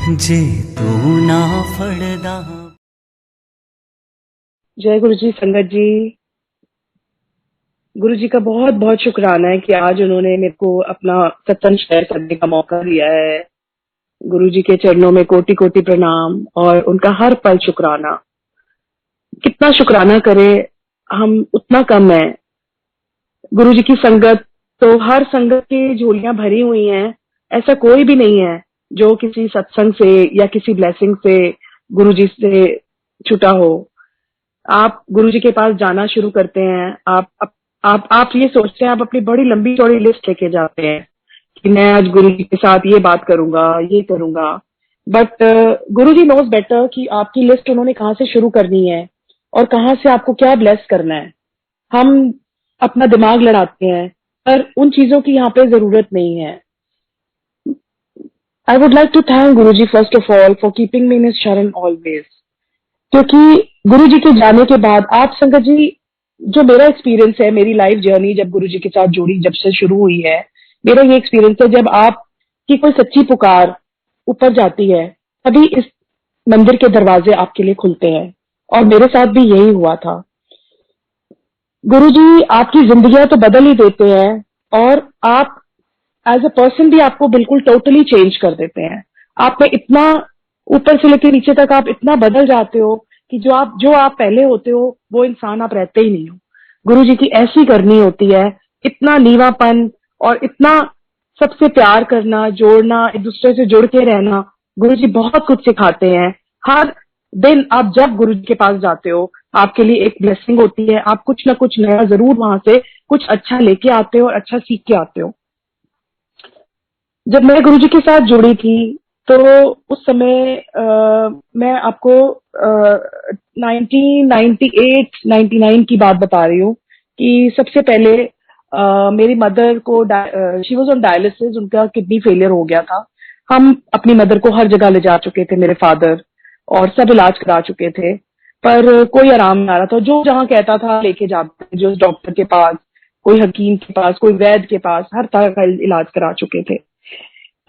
जे तू ना फड़दा। जय गुरु जी। संगत जी, गुरु जी का बहुत बहुत शुक्राना है कि आज उन्होंने मेरे को अपना सत्संग शेयर करने का मौका दिया है। गुरु जी के चरणों में कोटि कोटि प्रणाम और उनका हर पल शुक्राना। कितना शुक्राना करे हम उतना कम है। गुरु जी की संगत तो हर संगत की झोलियां भरी हुई हैं। ऐसा कोई भी नहीं है जो किसी सत्संग से या किसी ब्लेसिंग से गुरु जी से छूटा हो। आप गुरु जी के पास जाना शुरू करते हैं, आप ये सोचते हैं, आप अपनी बड़ी लंबी चौड़ी लिस्ट लेके जाते हैं कि मैं आज गुरु जी के साथ ये बात करूंगा, ये करूंगा। But Guru ji knows better कि आपकी लिस्ट उन्होंने कहाँ से शुरू करनी है और कहाँ से आपको क्या ब्लेस करना है। हम अपना दिमाग लड़ाते हैं, पर उन चीजों की यहाँ पे जरूरत नहीं है। I would like to thank Guru ji first of all for keeping me in his शरण ऑलवेज। क्योंकि गुरु जी के जाने के बाद आप संगत जी, जो मेरा एक्सपीरियंस है, मेरी लाइफ जर्नी जब गुरु जी के साथ जुड़ी, जब से शुरू हुई है, मेरा ये एक्सपीरियंस है, जब आपकी कोई सच्ची पुकार ऊपर जाती है तभी इस मंदिर के दरवाजे आपके लिए खुलते हैं। और मेरे साथ भी यही हुआ था। गुरु जी आपकी जिंदगियां तो बदल ही देते हैं और आप एज अ पर्सन भी आपको बिल्कुल टोटली चेंज कर देते हैं। आप में इतना ऊपर से लेकर नीचे तक आप इतना बदल जाते हो कि जो आप पहले होते हो वो इंसान आप रहते ही नहीं हो। गुरु जी की ऐसी करनी होती है, इतना नीवापन और इतना सबसे प्यार करना, जोड़ना, एक दूसरे से जुड़ के रहना। गुरु जी बहुत कुछ सिखाते हैं। हर दिन आप जब गुरु जी के पास जाते हो आपके लिए एक ब्लेसिंग होती है। आप कुछ ना कुछ नया जरूर वहां से कुछ अच्छा लेके आते हो और अच्छा सीख के आते हो। जब मैं गुरुजी के साथ जुड़ी थी तो उस समय मैं आपको 1998 99 की बात बता रही हूँ कि सबसे पहले मेरी मदर को शी वाज ऑन डायलिसिस, उनका किडनी फेलियर हो गया था। हम अपनी मदर को हर जगह ले जा चुके थे, मेरे फादर, और सब इलाज करा चुके थे, पर कोई आराम नहीं आ रहा था। जो जहाँ कहता था लेके जाते थे, जो डॉक्टर के पास, कोई हकीम के पास, कोई वैद्य के पास, हर तरह का इलाज करा चुके थे।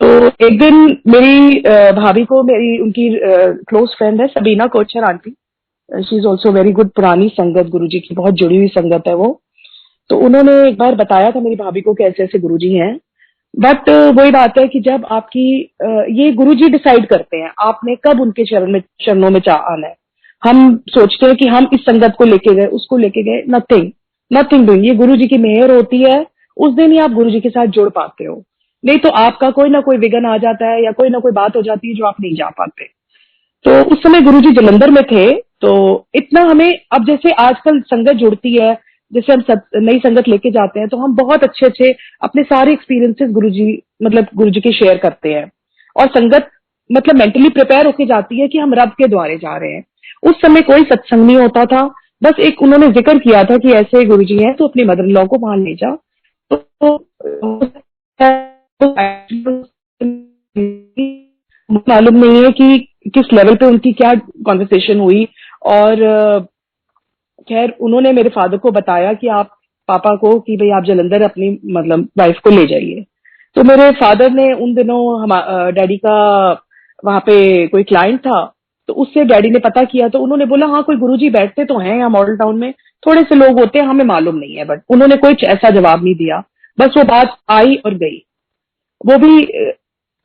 तो एक दिन मेरी भाभी को, मेरी उनकी क्लोज फ्रेंड है Sabina Kochar aunty, she is also very good, पुरानी संगत, गुरुजी की बहुत जुड़ी हुई संगत है वो। तो उन्होंने एक बार बताया था मेरी भाभी को कैसे ऐसे गुरुजी हैं। बट वही बात है कि जब आपकी ये गुरुजी डिसाइड करते हैं आपने कब उनके चरणों में आना है। हम सोचते हैं कि हम इस संगत को लेके गए, उसको लेके गए, नथिंग नथिंग डूइंग। ये गुरुजी की मेहर होती है, उस दिन ही आप गुरुजी के साथ जुड़ पाते हो। नहीं तो आपका कोई ना कोई विघ्न आ जाता है या कोई ना कोई बात हो जाती है जो आप नहीं जा पाते। तो उस समय गुरुजी जलंधर में थे। तो इतना हमें, अब जैसे आजकल संगत जुड़ती है, जैसे हम नई संगत लेके जाते हैं तो हम बहुत अच्छे अच्छे अपने सारे एक्सपीरियंसेस गुरुजी के शेयर करते हैं। और संगत मेंटली प्रिपेयर होके जाती है कि हम रब के द्वारे जा रहे हैं। उस समय कोई सत्संग नहीं होता था, बस एक उन्होंने जिक्र किया था कि ऐसे गुरुजी हैं तो अपनी मदर इन लॉ को वहां ले जा। तो मालूम नहीं है कि किस लेवल पे उनकी क्या कॉन्वर्सेशन हुई। और खैर उन्होंने मेरे फादर को बताया कि आप पापा को कि भाई आप जलंधर अपनी वाइफ को ले जाइए। तो मेरे फादर ने उन दिनों हम डैडी का वहां पे कोई क्लाइंट था, तो उससे डैडी ने पता किया। तो उन्होंने बोला हाँ कोई गुरुजी बैठते तो हैं यहाँ मॉडल टाउन में, थोड़े से लोग होते हैं, हमें मालूम नहीं है। बट उन्होंने कोई ऐसा जवाब नहीं दिया, बस वो बात आई और गई। वो भी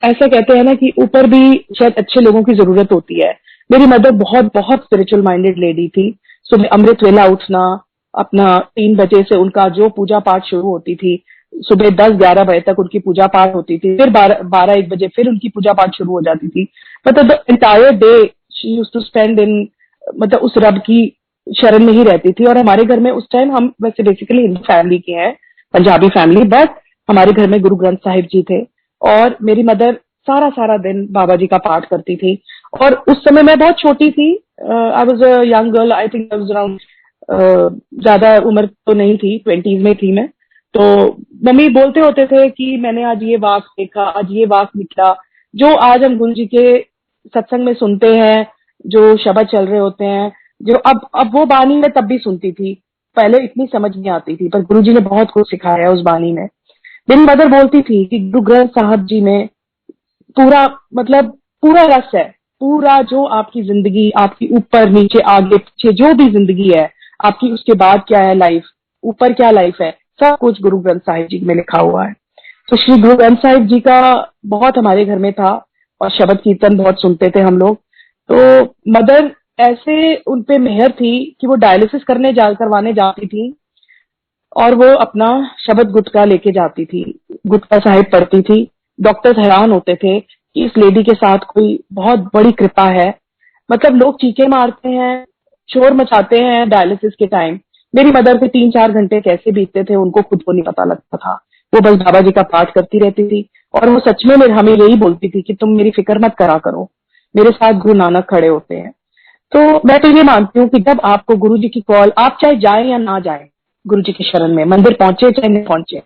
ऐसा कहते हैं ना कि ऊपर भी शायद अच्छे लोगों की जरूरत होती है। मेरी मदर बहुत बहुत स्पिरिचुअल माइंडेड लेडी थी। सुबह अमृत वेला उठना, अपना 3 बजे से उनका जो पूजा पाठ शुरू होती थी, सुबह 10-11 बजे तक उनकी पूजा पाठ होती थी, फिर 12-1 बजे फिर उनकी पूजा पाठ शुरू हो जाती थी। The entire day she used to spend in, उस रब की शरण में ही रहती थी। और हमारे घर में उस टाइम, हम वैसे बेसिकली हिंदू फैमिली के हैं, पंजाबी फैमिली, बट हमारे घर में गुरु ग्रंथ साहिब जी थे। और मेरी मदर सारा सारा दिन बाबा जी का पाठ करती थी। और उस समय मैं बहुत छोटी थी, I was a young girl, I think I was around, ज्यादा उम्र तो नहीं थी, 20s में थी मैं। तो मम्मी बोलते होते थे कि मैंने आज ये वाक देखा, आज ये वाक निकला, जो आज हम गुरु जी के सत्संग में सुनते हैं, जो शब्द चल रहे होते हैं, जो अब वो बानी मैं तब भी सुनती थी। पहले इतनी समझ नहीं आती थी, पर गुरु जी ने बहुत कुछ सिखाया है उस बानी में। मेरी मदर बोलती थी कि गुरु ग्रंथ साहब जी में पूरा पूरा रस है, पूरा जो आपकी जिंदगी, आपकी ऊपर नीचे आगे पीछे जो भी जिंदगी है आपकी, उसके बाद क्या है लाइफ, ऊपर क्या लाइफ है, सब कुछ गुरु ग्रंथ साहिब जी में लिखा हुआ है। तो श्री गुरु ग्रंथ साहिब जी का बहुत हमारे घर में था, और शब्द कीर्तन बहुत सुनते थे हम लोग। तो मदर ऐसे उन पे मेहर थी कि वो डायलिसिस करवाने जाती थी, और वो अपना शब्द गुटका लेके जाती थी, गुटका साहिब पढ़ती थी। डॉक्टर्स हैरान होते थे कि इस लेडी के साथ कोई बहुत बड़ी कृपा है। मतलब लोग चीखे मारते हैं, शोर मचाते हैं डायलिसिस के टाइम, मेरी मदर के 3-4 घंटे कैसे बीतते थे उनको खुद को नहीं पता लगता था। वो बस बाबा जी का पाठ करती रहती थी, और वो सच में हमें यही बोलती थी कि तुम मेरी फिक्र मत करा करो, मेरे साथ गुरु नानक खड़े होते हैं। तो मैं तो ये मानती हूँ कि जब आपको गुरु जी की कॉल, आप चाहे जाए या ना जाए गुरु जी के शरण में, मंदिर पहुंचे चाहे नहीं पहुंचे,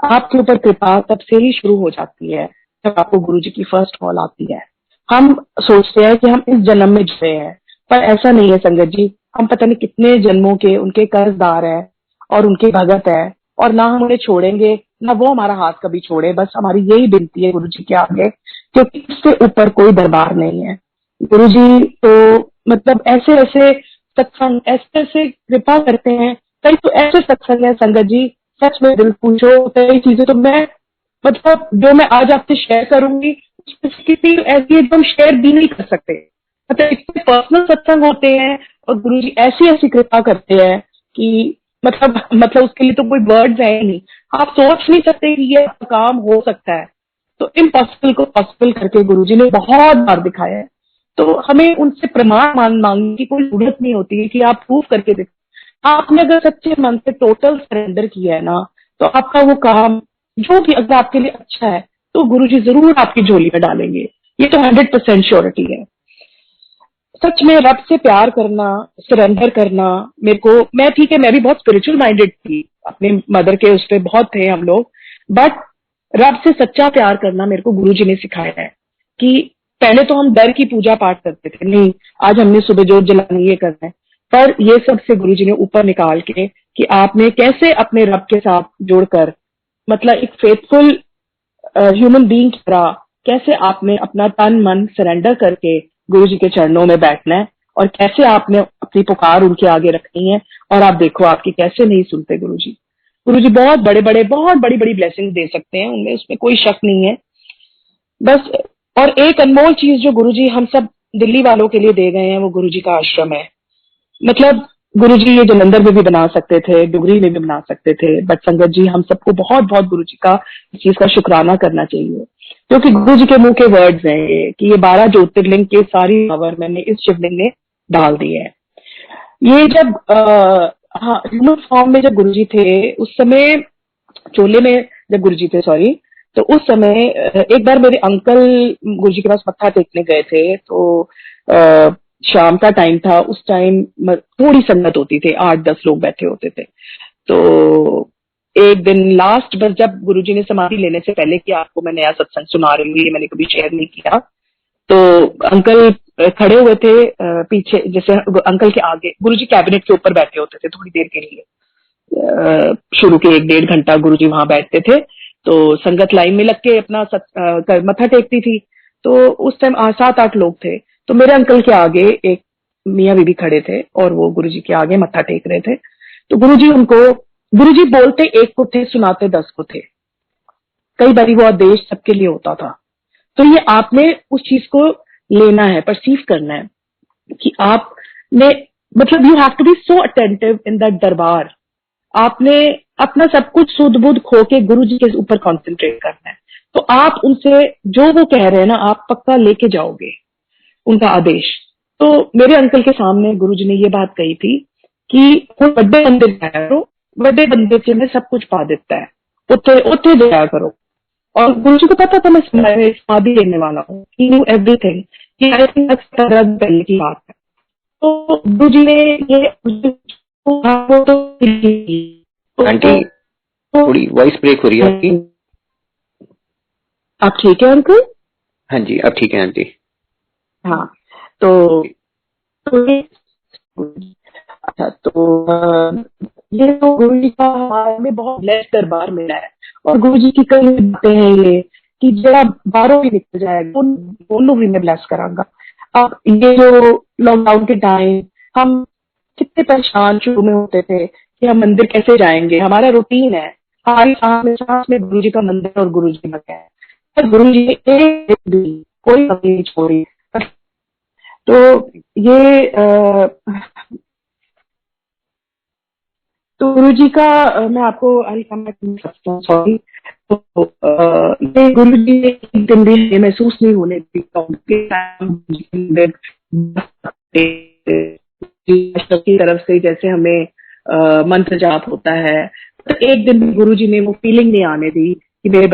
आपके ऊपर कृपा तब से ही शुरू हो जाती है जब आपको गुरु जी की फर्स्ट कॉल आती है। हम सोचते हैं कि हम इस जन्म में जुड़े हैं, पर ऐसा नहीं है संगत जी। हम पता नहीं कितने जन्मों के उनके कर्जदार हैं और उनके भगत हैं, और ना हम उन्हें छोड़ेंगे, ना वो हमारा हाथ कभी छोड़े। बस हमारी यही विनती है गुरु जी के आगे, क्योंकि इससे ऊपर कोई दरबार नहीं है। गुरु जी तो मतलब ऐसे ऐसे सत्संग, ऐसे ऐसे कृपा करते हैं। कई तो ऐसे सत्संग है संगत जी, सच में दिल पूछो, कई चीजें तो मैं मतलब जो मैं आज आपसे शेयर करूंगी किसी ऐसी एकदम शेयर भी नहीं कर सकते। मतलब इतने पर्सनल सत्संग होते हैं, और गुरु जी ऐसी ऐसी कृपा करते हैं कि मतलब उसके लिए तो कोई वर्ड्स है ही नहीं। आप सोच नहीं सकते कि ये काम हो सकता है। तो इम्पॉसिबल को पॉसिबल करके गुरु जी ने बहुत बार दिखाया है। तो हमें उनसे प्रमाण मांगने की कोई जरूरत नहीं होती है कि आप प्रूफ करके दिखाओ। आपने अगर सच्चे मन से टोटल सरेंडर किया है ना, तो आपका वो काम जो भी अगर आपके लिए अच्छा है तो गुरुजी जरूर आपकी झोली में डालेंगे। ये तो 100% श्योरिटी है। सच में रब से प्यार करना, सरेंडर करना, मेरे को, मैं ठीक है, मैं भी बहुत स्पिरिचुअल माइंडेड थी, अपने मदर के उस पे बहुत थे हम लोग, बट रब से सच्चा प्यार करना मेरे को गुरुजी ने सिखाया है। कि पहले तो हम डर की पूजा पाठ करते थे, नहीं आज हमने सुबह जोत जलानी, ये करना है, पर ये सब से गुरुजी ने ऊपर निकाल के कि आपने कैसे अपने रब के साथ जुड़कर, मतलब एक फेथफुल ह्यूमन बीइंग की तरह कैसे आपने अपना तन मन सरेंडर करके गुरु जी के चरणों में बैठना है, और कैसे आपने अपनी पुकार उनके आगे रखनी है। और आप देखो आपकी कैसे नहीं सुनते गुरु जी। गुरु जी बहुत बड़े बड़े, बहुत बड़ी बड़ी ब्लेसिंग दे सकते हैं, उनमें उसमें कोई शक नहीं है। बस, और एक अनमोल चीज जो गुरु जी हम सब दिल्ली वालों के लिए दे गए हैं, वो गुरु जी का आश्रम है। मतलब गुरु जी ये जलंधर में भी बना सकते थे, डुगरी में भी बना सकते थे, बट संगत जी हम सबको बहुत बहुत गुरु जी का इस चीज का शुक्राना करना चाहिए, क्योंकि गुरु जी के मुंह के वर्ड्स हैं ये कि ये 12 ज्योतिर्लिंग के सारी पावर मैंने इस शिवलिंग में डाल दी है। ये जब हाँ, ह्यूमन फॉर्म में जब गुरु जी थे उस समय, चोले में जब गुरु जी थे, सॉरी, तो उस समय एक बार मेरे अंकल गुरु जी के पास मत्था टेकने गए थे। तो शाम का टाइम था, उस टाइम थोड़ी संगत होती थी, 8-10 लोग बैठे होते थे। तो एक दिन लास्ट बस जब गुरुजी ने समाधि लेने से पहले कि आपको मैं नया सत्संग सुना रही हूँ, ये मैंने कभी शेयर नहीं किया, तो अंकल खड़े हुए थे पीछे, जैसे अंकल के आगे गुरुजी कैबिनेट के ऊपर बैठे होते थे थोड़ी देर के लिए। शुरू के 1-1.5 घंटा गुरुजी वहां बैठते थे, तो संगत लाइन में लग के अपना मत्था टेकती थी। तो उस टाइम 7-8 लोग थे, तो मेरे अंकल के आगे एक मियाँ बीबी खड़े थे, और वो गुरुजी के आगे मत्था टेक रहे थे। तो गुरुजी बोलते एक को थे, सुनाते 10 को थे। कई बारी वो आदेश सबके लिए होता था। तो ये आपने उस चीज को लेना है, परसीव करना है कि आपने, मतलब you have to be so attentive in that दरबार। आपने अपना सब कुछ सुध बुध खो के गुरु जी के ऊपर कॉन्सेंट्रेट करना है। तो आप उनसे जो वो कह रहे हैं ना, आप पक्का लेके जाओगे उनका आदेश। तो मेरे अंकल के सामने गुरु जी ने ये बात कही थी कि कोई बड़े बंदे जाया करो, बड़े बंदे के में सब कुछ पा देता है, उठे उठे जाया करो। और गुरु जी को पता था मैं समाधि लेने वाला हूँ, ही न्यू एवरीथिंग, कि आई थिंक पहले की बात है। तो गुरु जी ने ये आंटी थोड़ी वॉइस ब्रेक हो रही है आपकी। आप ठीक है अंकल? हाँ जी, अब ठीक है आंटी। हाँ, तो अच्छा, तो ये तो गुरु जी का हमारे में बहुत ब्लेस्ड दरबार मिला है। और गुरु जी की कई बातें हैं ये कि जरा बाहरों भी निकल जाएगा, दोनों भी मैं ब्लेस करांगा। अब ये जो लॉकडाउन के टाइम हम कितने परेशान शुरू में होते थे कि हम मंदिर कैसे जाएंगे, हमारा रूटीन है, हमारी सांस में गुरु जी का मंदिर और गुरु जी का है, पर गुरु जी ने एक दिन भी कोई कमी नहीं छोड़ी। तो ये तो गुरु जी का मैं आपको सॉरी, तो ये गुरु जी ने एक दिन भी ये महसूस नहीं होने दी की तरफ से, जैसे हमें मंत्र जाप होता है, तो एक दिन भी गुरु जी ने वो फीलिंग नहीं आने दी कि मेरे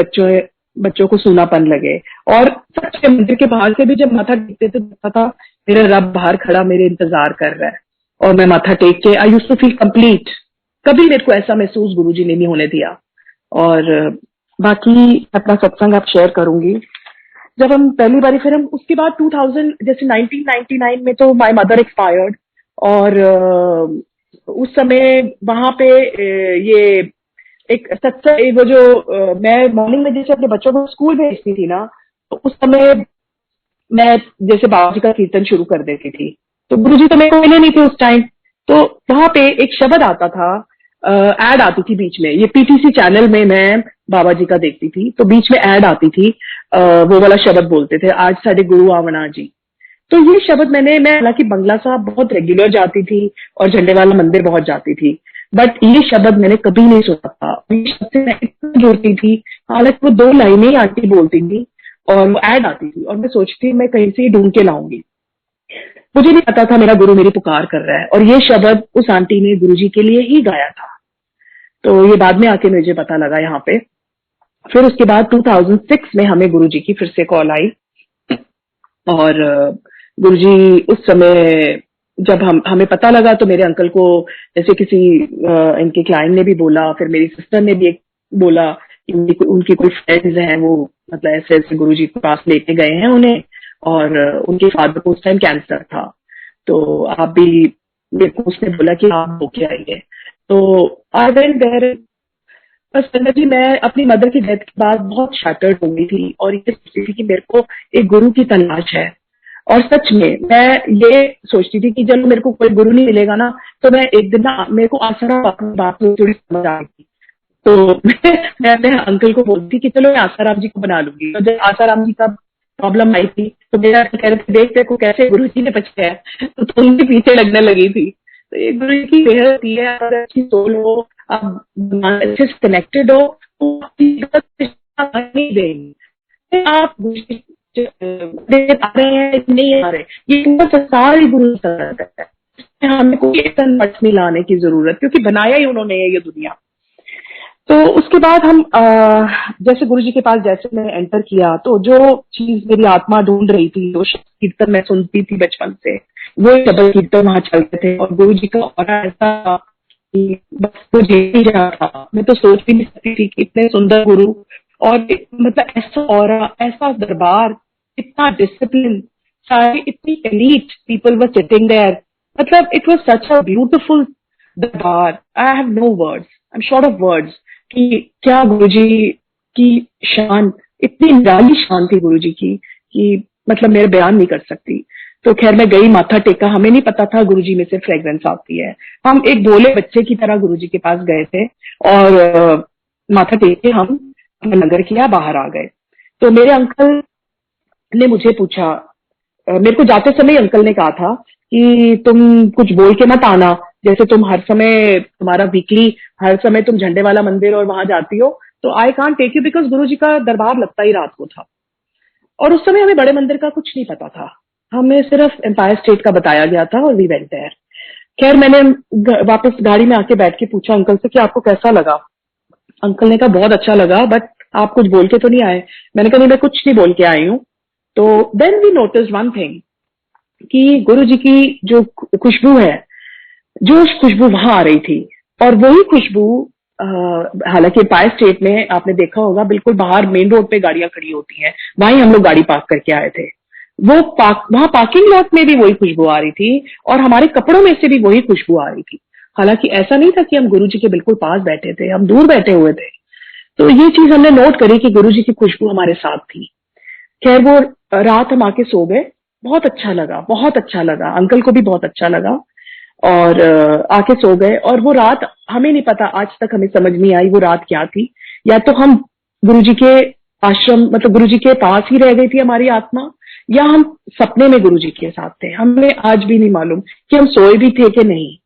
बच्चों को सूनापन लगे। और सच में मंदिर के बाहर से भी जब माथा टेकते थे तो पता था मेरा रब बाहर खड़ा मेरे इंतजार कर रहा है, और मैं माथा टेक के I used to feel complete. कभी मेरे को ऐसा महसूस गुरुजी ने नहीं होने दिया। और बाकी अपना सत्संग आप शेयर करूंगी। जब हम पहली बारी, फिर हम उसके बाद 2000 जैसे 1999 में तो माय मदर एक्सपायर्ड, और उस समय वहां पे ये एक सत्संग, वो जो मैं मॉर्निंग में जैसे अपने बच्चों को स्कूल भेजती थी ना, तो उस समय मैं जैसे बाबा जी का कीर्तन शुरू कर देती थी, तो गुरुजी तो मेरे को मिले नहीं थे उस टाइम। तो वहां पे एक शब्द आता था, एड आती थी बीच में, ये पीटीसी चैनल में मैं बाबा जी का देखती थी, तो बीच में एड आती थी, वो वाला शब्द बोलते थे, आज साढ़े गुरु आवना जी। तो ये शब्द मैं हालांकि बंगला साहब बहुत रेगुलर जाती थी और झंडे वाला मंदिर बहुत जाती थी, बट ये शब्द मैंने कभी नहीं सुना था। ये शब्द से मैं इतना जुड़ती थी, हालांकि वो 2 लाइनें ही आंटी बोलती थी और वो ऐड आती थी, और मैं सोचती मैं कहीं से ढूंढ के लाऊंगी। मुझे नहीं पता था मेरा गुरु मेरी पुकार कर रहा है, और ये शब्द उस आंटी ने गुरुजी के लिए ही गाया था। तो ये बाद में आके मुझे पता लगा यहाँ पे। फिर उसके बाद 2006 में हमें गुरुजी की फिर से कॉल आई, और गुरुजी उस समय जब हमें पता लगा तो मेरे अंकल को जैसे किसी इनके क्लाइंट ने भी बोला, फिर मेरी सिस्टर ने भी एक बोला कि उनकी कोई फ्रेंड्स हैं, वो मतलब ऐसे ऐसे गुरुजी के पास लेके गए हैं उन्हें, और उनके फादर को उस टाइम कैंसर था, तो आप भी, मेरे को उसने बोला कि आप होके आइए। तो आई वेंट देयर। बस संगत जी, मैं अपनी मदर की डेथ के बाद बहुत शैटर्ड हो गई थी, और ये सोचती थी कि मेरे को एक गुरु की तलाश है। और सच में मैं ये सोचती थी कि चलो मेरे को कोई गुरु नहीं मिलेगा ना, तो मैं एक दिन ना, मेरे को आसाराम बात में थोड़ी समझ आ गई, तो मैं अपने अंकल को बोलती कि चलो मैं आसाराम जी को बना लूंगी। तो जब आसाराम जी का प्रॉब्लम आई थी, तो मेरा कह रहे थे देख देखो कैसे गुरु जी ने बचाया है, तो तुम भी पीछे लगने लगी थी। तो ये गुरु जी की मेहर होती है, अगर अच्छी सोल हो, आप अच्छे से कनेक्टेड हो, तो नहीं देंगे आप आ रहे हैं नहीं आ रहे, ये पूरा संसार ही गुरु है, हमें कोई मठ नहीं लाने की जरूरत, क्योंकि बनाया ही उन्होंने है ये दुनिया। तो उसके बाद हम जैसे गुरुजी के पास जैसे मैंने एंटर किया, तो जो चीज मेरी आत्मा ढूंढ रही थी, जो कीर्तन मैं सुनती थी बचपन से, वो शब्द कीर्तन वहां चलते थे, और गुरुजी का ऑरा ऐसा था कि बस मुझे ही रहा था। मैं तो सोच भी नहीं सकती थी कि इतने सुंदर गुरु, और मतलब ऐसा ऑरा, ऐसा दरबार, इतना डिसिप्लिन, सारे इतनी elite people were sitting there, मतलब it was such a beautiful darbar. I have no words, I am short of words कि क्या गुरुजी की शान, इतनी निराली शान थी गुरुजी की कि मतलब मेरे बयान नहीं कर सकती। तो खैर मैं गई, माथा टेका, हमें नहीं पता था गुरुजी में से फ्रेग्रेंस आती है। हम एक भोले बच्चे की तरह गुरुजी के पास गए थे, और माथा टेक के हम नगर किया, बाहर आ गए। तो मेरे अंकल ने मुझे पूछा, मेरे को जाते समय अंकल ने कहा था कि तुम कुछ बोल के मत आना, जैसे तुम हर समय, तुम्हारा वीकली हर समय तुम झंडे वाला मंदिर और वहां जाती हो, तो I can't take you, because Guruji का दरबार लगता ही रात को था, और उस समय हमें बड़े मंदिर का कुछ नहीं पता था, हमें सिर्फ एम्पायर स्टेट का बताया गया था, और वी वेंट देयर। खैर मैंने वापस गाड़ी में आके बैठ के पूछा अंकल से कि आपको कैसा लगा। अंकल ने कहा बहुत अच्छा लगा, बट आप कुछ बोल के तो नहीं आए। मैंने कहा नहीं, मैं कुछ नहीं बोल के आई हूँ। तो then we notice one thing कि गुरु जी की जो खुशबू है, जो खुशबू वहां आ रही थी, और वही खुशबू हालांकि एम्पायर स्टेट में आपने देखा होगा, बिल्कुल बाहर मेन रोड पे गाड़ियां खड़ी होती हैं, वहीं हम लोग गाड़ी पार्क करके आए थे। वो वहां पार्किंग लॉट में भी वही खुशबू आ रही थी, और हमारे कपड़ों में से भी वही खुशबू आ रही थी। हालांकि ऐसा नहीं था कि हम गुरु जी के बिल्कुल पास बैठे थे, हम दूर बैठे हुए थे। तो ये चीज हमने नोट करी कि गुरुजी की खुशबू हमारे साथ थी। खैर वो रात हम आके सो गए, बहुत अच्छा लगा, बहुत अच्छा लगा, अंकल को भी बहुत अच्छा लगा। और आके सो गए। और वो रात हमें नहीं पता, आज तक हमें समझ नहीं आई वो रात क्या थी। या तो हम गुरुजी के आश्रम मतलब गुरुजी के पास ही रह गई थी हमारी आत्मा, या हम सपने में गुरुजी के साथ थे। हमें आज भी नहीं मालूम कि हम सोए भी थे कि नहीं।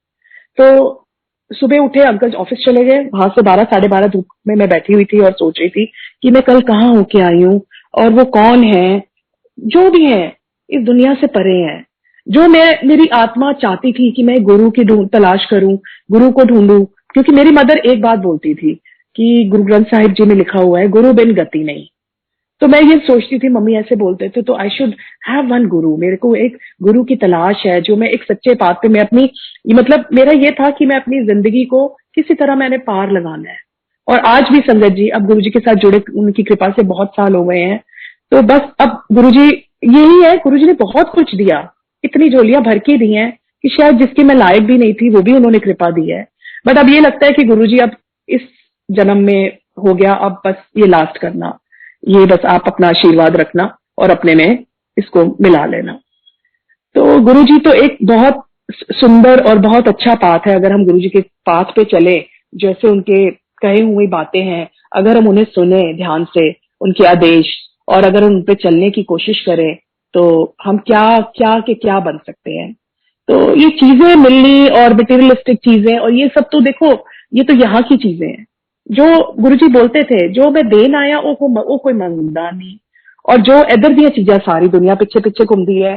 तो सुबह उठे, अंकल ऑफिस चले गए। वहां से 12 साढ़े 12 धूप में मैं बैठी हुई थी और सोच रही थी कि मैं कल कहाँ होके आई हूँ, और वो कौन है, जो भी है इस दुनिया से परे है। जो मेरी आत्मा चाहती थी कि मैं गुरु की तलाश करूं, गुरु को ढूंढूं। क्योंकि मेरी मदर एक बात बोलती थी कि गुरु ग्रंथ साहिब जी में लिखा हुआ है, गुरु बिन गति नहीं। तो मैं ये सोचती थी, मम्मी ऐसे बोलते थे, तो आई शुड हैव वन गुरु। मेरे को एक गुरु की तलाश है, जो मैं एक सच्चे पाथ पे मैं अपनी मतलब मेरा ये था कि मैं अपनी जिंदगी को किसी तरह मैंने पार लगाना है। और आज भी संगत जी अब गुरुजी के साथ जुड़े, उनकी कृपा से बहुत साल हो गए हैं। तो बस अब गुरुजी यही है, गुरुजी ने बहुत कुछ दिया, इतनी झोलियां भर के दी हैं कि शायद जिसकी मैं लायक भी नहीं थी वो भी उन्होंने कृपा दी है। बट अब ये लगता है कि गुरुजी अब इस जन्म में हो गया, अब बस ये लास्ट करना, ये बस आप अपना आशीर्वाद रखना और अपने में इसको मिला लेना। तो गुरुजी तो एक बहुत सुंदर और बहुत अच्छा पाथ है। अगर हम गुरुजी के पाथ पे चले, जैसे उनके कहे हुई बातें हैं, अगर हम उन्हें सुने ध्यान से, उनके आदेश, और अगर उन पे चलने की कोशिश करें, तो हम क्या क्या के क्या बन सकते हैं। तो ये चीजें मिलनी और मटेरियलिस्टिक चीजें और ये सब, तो देखो ये तो यहाँ की चीजें हैं। जो गुरुजी बोलते थे, जो मैं देन आया वो कोई मंगदा नहीं, और जो इधर दी चीजें सारी दुनिया पीछे पीछे घूमती है,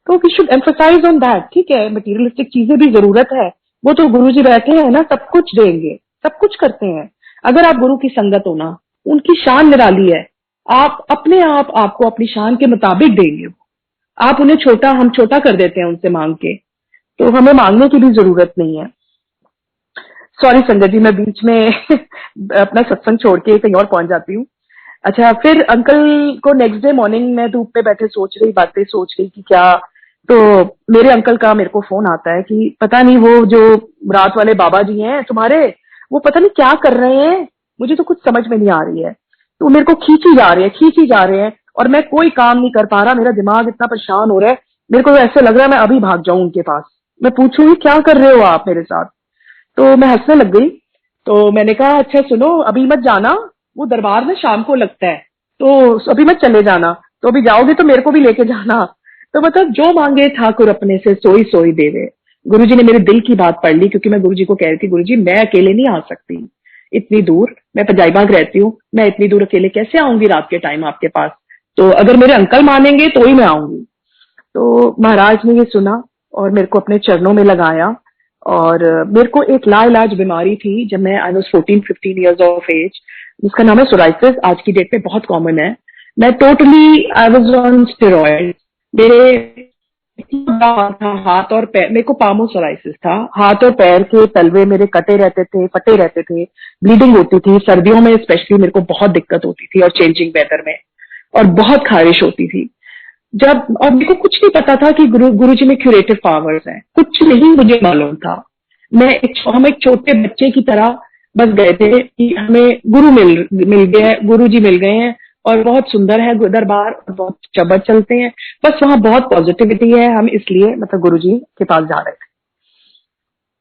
तो we should emphasize on that. ठीक है, मटेरियलिस्टिक चीजें भी जरूरत है, वो तो गुरुजी बैठे हैं ना, सब कुछ देंगे, सब कुछ करते हैं। अगर आप गुरु की संगत हो ना, उनकी शान निराली है, आप अपने आप आपको अपनी शान के मुताबिक देंगे। आप उन्हें छोटा, हम छोटा कर देते हैं उनसे मांग के, तो हमें मांगने की भी जरूरत नहीं है। सॉरी संगत जी, मैं बीच में अपना सत्संग छोड़ के कहीं और पहुंच जाती हूँ। अच्छा, फिर अंकल को नेक्स्ट डे मॉर्निंग में धूप पे बैठे बातें सोच रही कि क्या, तो मेरे अंकल का मेरे को फोन आता है कि पता नहीं वो जो रात वाले बाबा जी हैं तुम्हारे, वो पता नहीं क्या कर रहे हैं, मुझे तो कुछ समझ में नहीं आ रही है। तो मेरे को खींची जा रहे हैं और मैं कोई काम नहीं कर पा रहा, मेरा दिमाग इतना परेशान हो रहा है, मेरे को ऐसे लग रहा है मैं अभी भाग जाऊं उनके पास, मैं पूछूंगी क्या कर रहे हो आप मेरे साथ। तो मैं हंसने लग गई। तो मैंने कहा अच्छा सुनो, अभी मत जाना, वो दरबार में शाम को लगता है, तो अभी मत चले जाना, तो अभी जाओगे तो मेरे को भी लेके जाना। तो मतलब जो मांगे ठाकुर अपने से सोई सोई देवे। गुरुजी ने मेरे दिल की बात पढ़ ली, क्योंकि मैं गुरुजी को कह रही थी, गुरुजी मैं अकेले नहीं आ सकती इतनी दूर, मैं पंजाई बाग रहती हूँ, मैं इतनी दूर अकेले कैसे आऊंगी रात के टाइम आपके पास, तो अगर मेरे अंकल मानेंगे तो ही मैं आऊंगी। तो महाराज ने ये सुना और मेरे को अपने चरणों में लगाया। और मेरे को एक लाइलाज बीमारी थी जब मैं I was 14-15 years of age, जिसका नाम है सोराइसिस, आज की डेट में बहुत कॉमन है। मैं totally I was on steroid. मेरे था हाथ और पैर, मेरे को पामोसोराइसिस था, हाथ और पैर के तलवे मेरे कटे रहते थे, फटे रहते थे, ब्लीडिंग होती थी, सर्दियों में स्पेशली मेरे को बहुत दिक्कत होती थी, और चेंजिंग वेदर में, और बहुत खारिश होती थी जब। और मेरे को कुछ नहीं पता था कि गुरुजी में क्यूरेटिव पावर्स हैं, कुछ नहीं मुझे मालूम था। हम एक छोटे बच्चे की तरह बस गए थे कि हमें गुरु मिल गया है, गुरुजी मिल गए हैं, और बहुत सुंदर है दरबार, बहुत चबर चलते हैं, बस वहां बहुत पॉजिटिविटी है, हम इसलिए मतलब गुरुजी के पास जा रहे थे।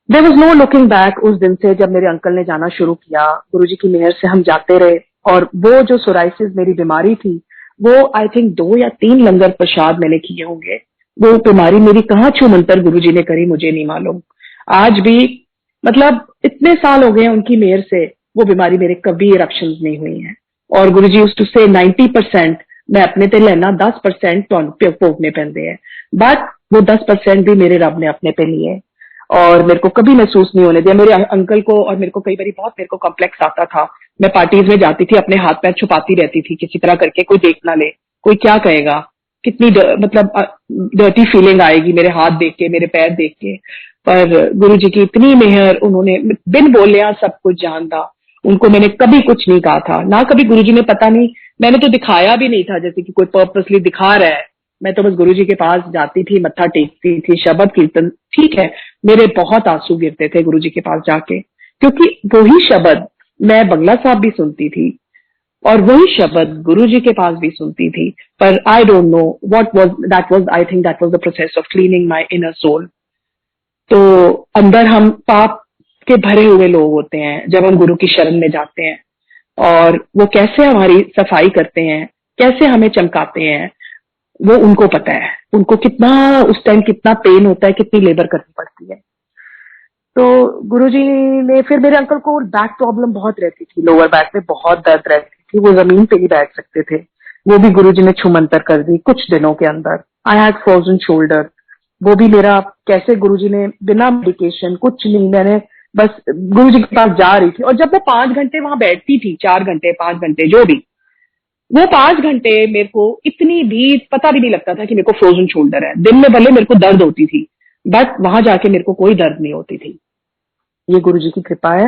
There was no looking back. उस दिन से जब मेरे अंकल ने जाना शुरू किया, गुरुजी की मेहर से हम जाते रहे, और वो जो सोराइसिस मेरी बीमारी थी, वो आई थिंक 2 या 3 लंगर प्रसाद मैंने किए होंगे। वो बीमारी मेरी कहाँ छू मंतर गुरुजी ने करी मुझे नहीं मालूम। आज भी मतलब इतने साल हो गए उनकी मेहर से वो बीमारी मेरे कभी इरप्शंस नहीं हुई है। और गुरुजी यूज्ड टू से 90% मैं अपने ते लेना, 10% भोगने पैंदे हैं, बट वो 10% भी मेरे रब ने अपने पे लिए, और मेरे को कभी महसूस नहीं होने दिया। मेरे अंकल को और मेरे को कई बार बहुत मेरे को कॉम्प्लेक्स आता था, मैं पार्टीज में जाती थी, अपने हाथ पैर छुपाती रहती थी किसी तरह करके, कोई देख ना ले, कोई क्या कहेगा, कितनी मतलब डर्टी फीलिंग आएगी मेरे हाथ देख के, मेरे पैर देख के। पर गुरुजी की इतनी मेहर, उन्होंने बिन बोलिया सब कुछ जानता, उनको मैंने कभी कुछ नहीं कहा था ना, कभी गुरुजी ने पता नहीं, मैंने तो दिखाया भी नहीं था जैसे कि कोई पर्पसली दिखा रहा है। मैं तो बस गुरुजी के पास जाती थी, मत्था टेकती थी, शब्द कीर्तन, ठीक है, मेरे बहुत आंसू गिरते थे गुरुजी के पास जाके, क्योंकि वही शब्द मैं बंगला साहब भी सुनती थी और वही शब्द गुरुजी के पास भी सुनती थी, पर I don't know what was I think that was the process of cleaning my inner soul. तो अंदर हम पाप के भरे हुए लोग होते हैं जब हम गुरु की शरण में जाते हैं, और वो कैसे हमारी सफाई करते हैं, कैसे हमें चमकाते हैं, वो उनको पता है। उनको कितना उस टाइम कितना पेन होता है, कितनी लेबर करनी पड़ती है। तो गुरुजी ने फिर मेरे अंकल को बैक प्रॉब्लम बहुत रहती थी, लोअर बैक में बहुत दर्द रहती थी, वो जमीन पे ही बैठ सकते थे। वो भी गुरुजी ने छुमंतर कर दी कुछ दिनों के अंदर। आई हैड फ्रोजन शोल्डर, वो भी मेरा कैसे गुरुजी ने बिना मेडिकेशन कुछ नहीं, मैंने बस गुरुजी के पास जा रही थी। और जब मैं 5 घंटे वहां बैठती थी, 4 घंटे 5 घंटे जो भी, वो 5 घंटे मेरे को इतनी भी पता भी नहीं लगता था कि मेरे को फ्रोजन शोल्डर है। दिन में भले मेरे को दर्द होती थी, बट वहां जाके मेरे को कोई दर्द नहीं होती थी। ये गुरुजी की कृपा है।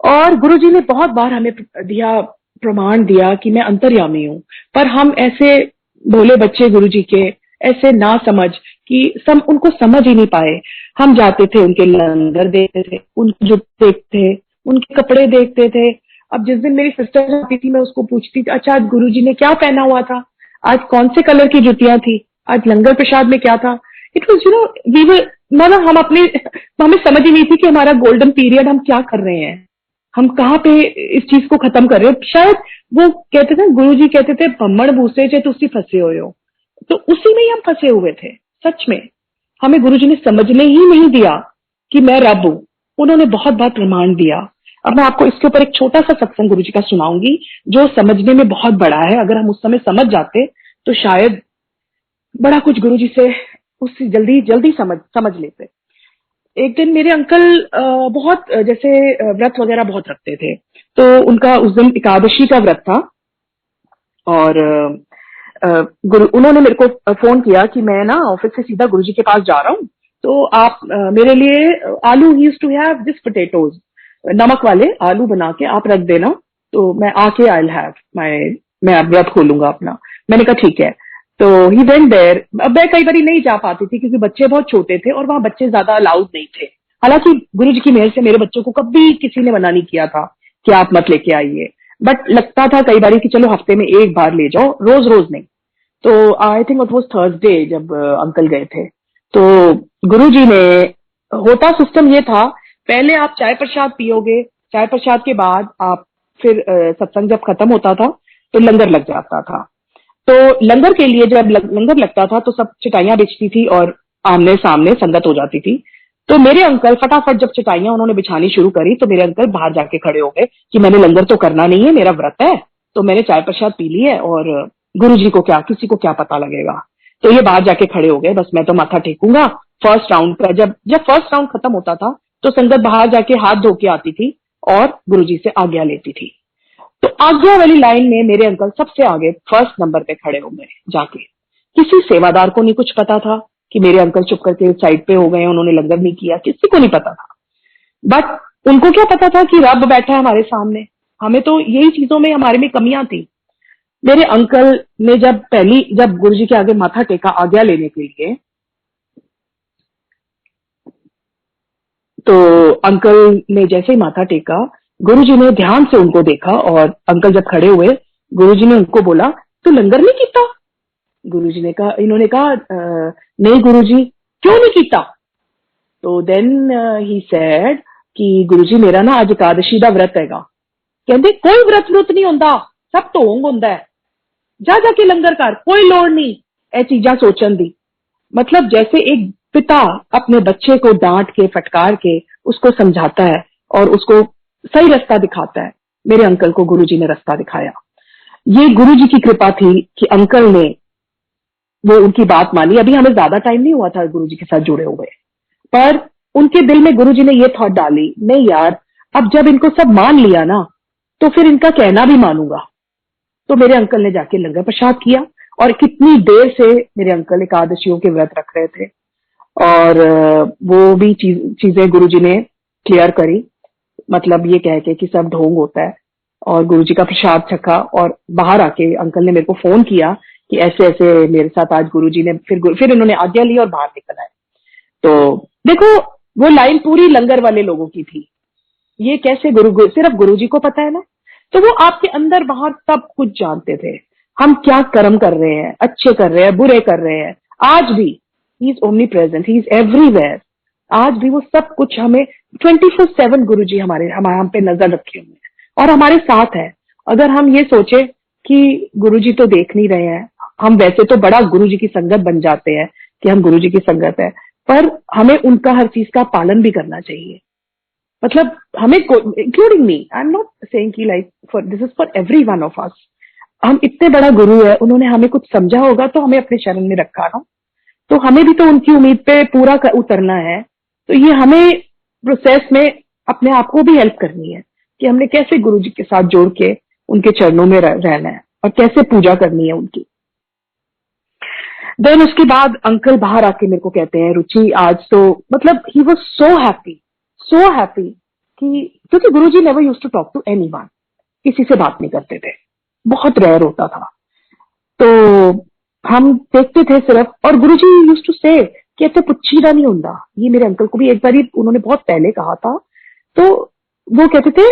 और गुरुजी ने बहुत बार हमें दिया, प्रमाण दिया कि मैं अंतर्यामी हूं। पर हम ऐसे भोले बच्चे गुरुजी के, ऐसे ना समझ कि उनको समझ ही नहीं पाए। हम जाते थे, उनके लंगर देखते थे, उनके जूते देखते थे, उनके कपड़े देखते थे। अब जिस दिन मेरी सिस्टर आती थी, मैं उसको पूछती थी, अच्छा आज गुरुजी ने क्या पहना हुआ था, आज कौन से कलर की जुतियां थी, आज लंगर प्रसाद में क्या था। इट वॉज वी वर मतलब हम अपने, हमें समझ ही नहीं थी कि हमारा गोल्डन पीरियड हम क्या कर रहे हैं, हम कहाँ पे इस चीज को खत्म कर रहे हो। शायद वो कहते थे, गुरुजी कहते थे, बम्मड़ भूसे चे तुसी फंसे हुए हो। तो उसी में ही हम फंसे हुए थे। सच में हमें गुरुजी ने समझने ही नहीं दिया कि मैं रब हूं। उन्होंने बहुत बार प्रमाण दिया। अब मैं आपको इसके ऊपर एक छोटा सा सत्संग गुरुजी का सुनाऊंगी, जो समझने में बहुत बड़ा है। अगर हम उस समय समझ जाते तो शायद बड़ा कुछ गुरुजी से उससे जल्दी जल्दी समझ लेते। एक दिन मेरे अंकल बहुत जैसे व्रत वगैरह बहुत रखते थे, तो उनका उस दिन एकादशी का व्रत था। और उन्होंने मेरे को फोन किया कि मैं ना ऑफिस से सीधा गुरुजी के पास जा रहा हूँ, तो आप मेरे लिए आलू, he used to have this potatoes, नमक वाले आलू बना के आप रख देना, तो मैं आके आई विल हैव मैं व्रत खोलूंगा अपना। मैंने कहा ठीक है। तो ही वेंट देयर। अब मैं कई बार नहीं जा पाती थी क्योंकि बच्चे बहुत छोटे थे और वहां बच्चे ज्यादा अलाउड नहीं थे। हालांकि गुरुजी की मेहर से मेरे बच्चों को कभी किसी ने मना नहीं किया था कि आप मत लेके आइए, बट लगता था कई बार कि चलो हफ्ते में एक बार ले जाओ, रोज रोज नहीं। तो I think it was Thursday जब अंकल गए थे। तो गुरुजी ने, होता सिस्टम ये था, पहले आप चाय प्रसाद पियोगे, चाय प्रसाद के बाद आप फिर सत्संग जब खत्म होता था तो लंगर लग जाता था। तो लंगर के लिए जब लंगर लगता था तो सब चटाइयां बिछती थी और आमने सामने संगत हो जाती थी। तो मेरे अंकल फटाफट जब चटाइयां उन्होंने बिछानी शुरू करी तो मेरे अंकल बाहर जाके खड़े हो गए कि मैंने लंगर तो करना नहीं है, मेरा व्रत है, तो मैंने चाय प्रसाद पी ली है और गुरुजी को क्या, किसी को क्या पता लगेगा। तो ये बाहर जाके खड़े हो गए, बस मैं तो माथा टेकूंगा। फर्स्ट राउंड का जब फर्स्ट राउंड खत्म होता था तो संगत बाहर जाके हाथ धो के आती थी और गुरुजी से आज्ञा लेती थी। तो आज्ञा वाली लाइन में मेरे अंकल सबसे आगे फर्स्ट नंबर पे खड़े हो गए जाके। किसी सेवादार को नहीं कुछ पता था कि मेरे अंकल चुप करके साइड पे हो गए, उन्होंने लंगर नहीं किया, किसी को नहीं पता था। बट उनको क्या पता था कि रब बैठा है हमारे सामने। हमें तो यही चीजों में हमारे में कमियां थी। मेरे अंकल ने जब गुरुजी के आगे माथा टेका आज्ञा लेने के लिए, तो अंकल ने जैसे ही माथा टेका, गुरुजी ने ध्यान से उनको देखा और अंकल जब खड़े हुए, गुरुजी ने उनको बोला, तू लंगर नहीं कीता? गुरुजी ने कहा, इन्होंने कहा नहीं गुरुजी, क्यों नहीं कीता? तो देन ही सेड कि गुरुजी मेरा ना आज एकादशी दा व्रत हैगा। कहते कोई व्रत नहीं होंदा, सब ढोंग होंदा है, जा जाके लंगर कर, कोई लोड़ नहीं ए चीजां सोचन दी। मतलब जैसे एक पिता अपने बच्चे को डांट के फटकार के उसको समझाता है और उसको सही रास्ता दिखाता है, मेरे अंकल को गुरुजी ने रास्ता दिखाया। ये गुरुजी की कृपा थी कि अंकल ने वो उनकी बात मानी। अभी हमें ज्यादा टाइम नहीं हुआ था गुरुजी के साथ जुड़े हुए, पर उनके दिल में गुरुजी ने ये थॉट डाली, नहीं यार, अब जब इनको सब मान लिया ना तो फिर इनका कहना भी मानूंगा। तो मेरे अंकल ने जाके लंगर प्रसाद किया और कितनी देर से मेरे अंकल एकादशियों के व्रत रख रहे थे और वो भी चीजें गुरुजी ने क्लियर करी। मतलब ये कह के कि सब ढोंग होता है, और गुरुजी का प्रसाद छका। और बाहर आके अंकल ने मेरे को फोन किया कि ऐसे ऐसे मेरे साथ आज गुरुजी ने फिर उन्होंने आज्ञा ली और बाहर निकल आए। तो देखो वो लाइन पूरी लंगर वाले लोगों की थी। ये कैसे सिर्फ गुरुजी को पता है ना। तो वो आपके अंदर बाहर सब कुछ जानते थे, हम क्या कर्म कर रहे हैं, अच्छे कर रहे हैं, बुरे कर रहे हैं। आज भी he is omni present, he is everywhere. आज भी वो सब कुछ हमें 24/7 गुरुजी हमारे हमारे हम पे नजर रखे हुए हैं और हमारे साथ है। अगर हम ये सोचे कि गुरुजी तो देख नहीं रहे हैं, हम वैसे तो बड़ा गुरुजी की संगत बन जाते हैं कि हम गुरुजी की संगत है, पर हमें उनका हर चीज का पालन भी करना चाहिए। मतलब हमें, including me, I am not saying कि like for this is for every one of us. हम इतने बड़ा गुरु है, उन्होंने हमें कुछ समझा होगा तो हमें अपने शरण में रखा ना, तो हमें भी तो उनकी उम्मीद पे पूरा उतरना है। तो ये हमें प्रोसेस में अपने आप को भी हेल्प करनी है कि हमने कैसे गुरु जी के साथ जोड़ के उनके चरणों में रहना है और कैसे पूजा करनी है उनकी। देन उसके बाद अंकल बाहर आके मेरे को कहते हैं, रुचि आज तो मतलब ही वाज सो हैप्पी कि क्योंकि Guruji never used to talk to anyone, किसी से बात नहीं करते थे, बहुत रेयर होता था। तो हम देखते थे सिर्फ, और गुरुजी यूज्ड टू से कि इतने पुच्छीदा नहीं होता। ये मेरे अंकल को भी एक बार उन्होंने बहुत पहले कहा था। तो वो कहते थे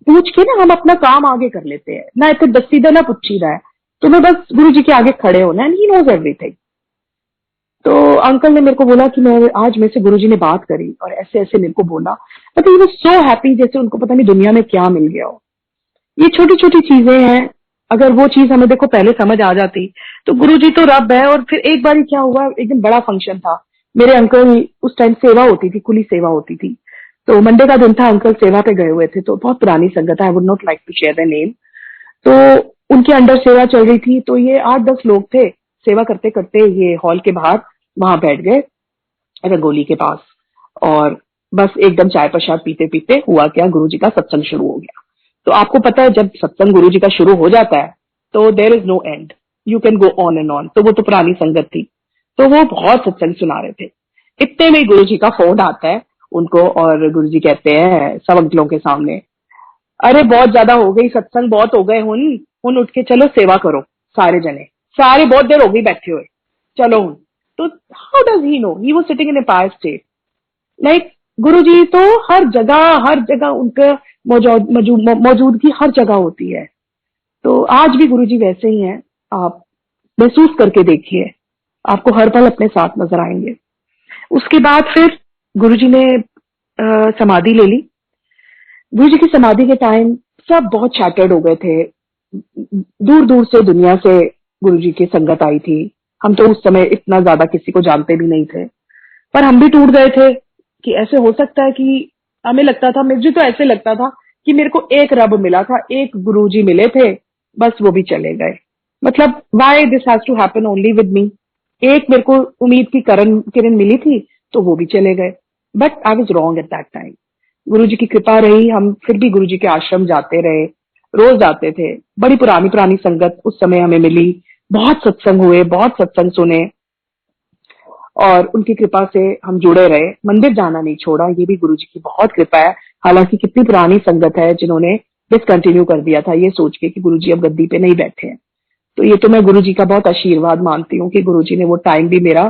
पूछ के ना हम अपना काम आगे कर लेते हैं, ना इतने दसीदा ना पुच्छीदा है, तुम्हें बस गुरुजी के आगे खड़े होना है, एंड ही नोज एवरीथिंग। तो अंकल ने मेरे को बोला कि मैं आज मेरे से गुरुजी ने बात करी और ऐसे ऐसे मेरे को बोला, but he was so happy, जैसे उनको पता नहीं दुनिया में क्या मिल गया हो। ये छोटी छोटी चीजें हैं, अगर वो चीज हमें देखो पहले समझ आ जाती तो गुरुजी तो रब है। और फिर एक बार क्या हुआ, एक दिन बड़ा फंक्शन था, मेरे अंकल उस टाइम सेवा होती थी, खुली सेवा होती थी, तो मंडे का दिन था, अंकल सेवा पे गए हुए थे, तो बहुत पुरानी संगत है, I would not like to share the name. तो उनके अंडर सेवा चल रही थी, तो ये 8-10 लोग थे, सेवा करते करते ये हॉल के बाहर वहां बैठ गए रंगोली के पास, और बस एकदम चाय प्रसाद पीते पीते हुआ क्या, गुरुजी का सत्संग शुरू हो गया। तो आपको पता है जब सत्संग गुरुजी का शुरू हो जाता है तो there is no end, you can go on and on. तो वो तो पुरानी संगत थी, तो वो बहुत सत्संग सुना रहे थे। इतने में गुरुजी का फोन आता है उनको, और गुरुजी कहते हैं सब अंकलों के सामने, अरे बहुत ज्यादा हो गई सत्संग, बहुत हो गए, हुन उठ के चलो सेवा करो, सारे जने, सारे बहुत देर हो गई बैठे हुए, चलो हुन। तो how does he know, he was sitting in a pyre state. Like Guruji तो हर जगह उनका मौजूदगी हर जगह होती है। तो आज भी गुरुजी वैसे ही हैं, आप महसूस करके देखिए, आपको हर पल अपने साथ नजर आएंगे। उसके बाद फिर गुरुजी ने समाधि ले ली। गुरुजी की समाधि के टाइम सब बहुत शैटर्ड हो गए थे, दूर दूर से दुनिया से गुरुजी की संगत आई थी। हम तो उस समय इतना ज्यादा किसी को जानते भी नहीं थे, पर हम भी टूट गए थे कि ऐसे हो सकता है कि हमें लगता था, मुझे तो ऐसे लगता था कि मेरे को एक रब मिला था, एक गुरुजी मिले थे, बस वो भी चले गए। मतलब why this has to happen only with me. एक मेरे को उम्मीद की किरण मिली थी, तो वो भी चले गए, but I was wrong at that time. Guruji की कृपा रही, हम फिर भी गुरुजी के आश्रम जाते रहे, रोज जाते थे। बड़ी पुरानी पुरानी संगत उस समय हमें मिली, बहुत सत्संग हुए, बहुत सत्संग सुने, और उनकी कृपा से हम जुड़े रहे, मंदिर जाना नहीं छोड़ा। ये भी गुरुजी की बहुत कृपा है। हालांकि कितनी पुरानी संगत है जिन्होंने डिसकंटिन्यू कर दिया था ये सोच के कि गुरुजी अब गद्दी पे नहीं बैठे हैं। तो ये तो मैं गुरुजी का बहुत आशीर्वाद मानती हूँ कि गुरुजी ने वो टाइम भी मेरा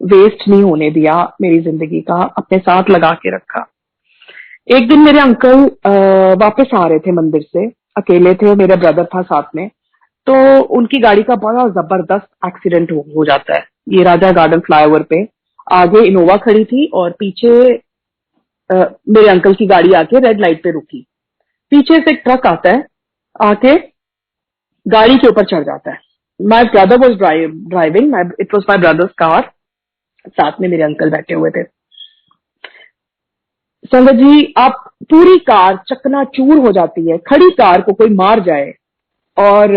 वेस्ट नहीं होने दिया, मेरी जिंदगी का अपने साथ लगा के रखा। एक दिन मेरे अंकल वापस आ रहे थे मंदिर से, अकेले थे, मेरा ब्रदर था साथ में। तो उनकी गाड़ी का बड़ा जबरदस्त एक्सीडेंट हो जाता है। ये राजा गार्डन फ्लाईओवर पे आगे इनोवा खड़ी थी और पीछे मेरे अंकल की गाड़ी आके रेड लाइट पे रुकी। पीछे से एक ट्रक आता है, आके गाड़ी के ऊपर चढ़ जाता है। My brother was driving, it was my brothers car, साथ में मेरे अंकल बैठे हुए थे। संगत जी, आप पूरी कार चकनाचूर हो जाती है, खड़ी कार को कोई मार जाए और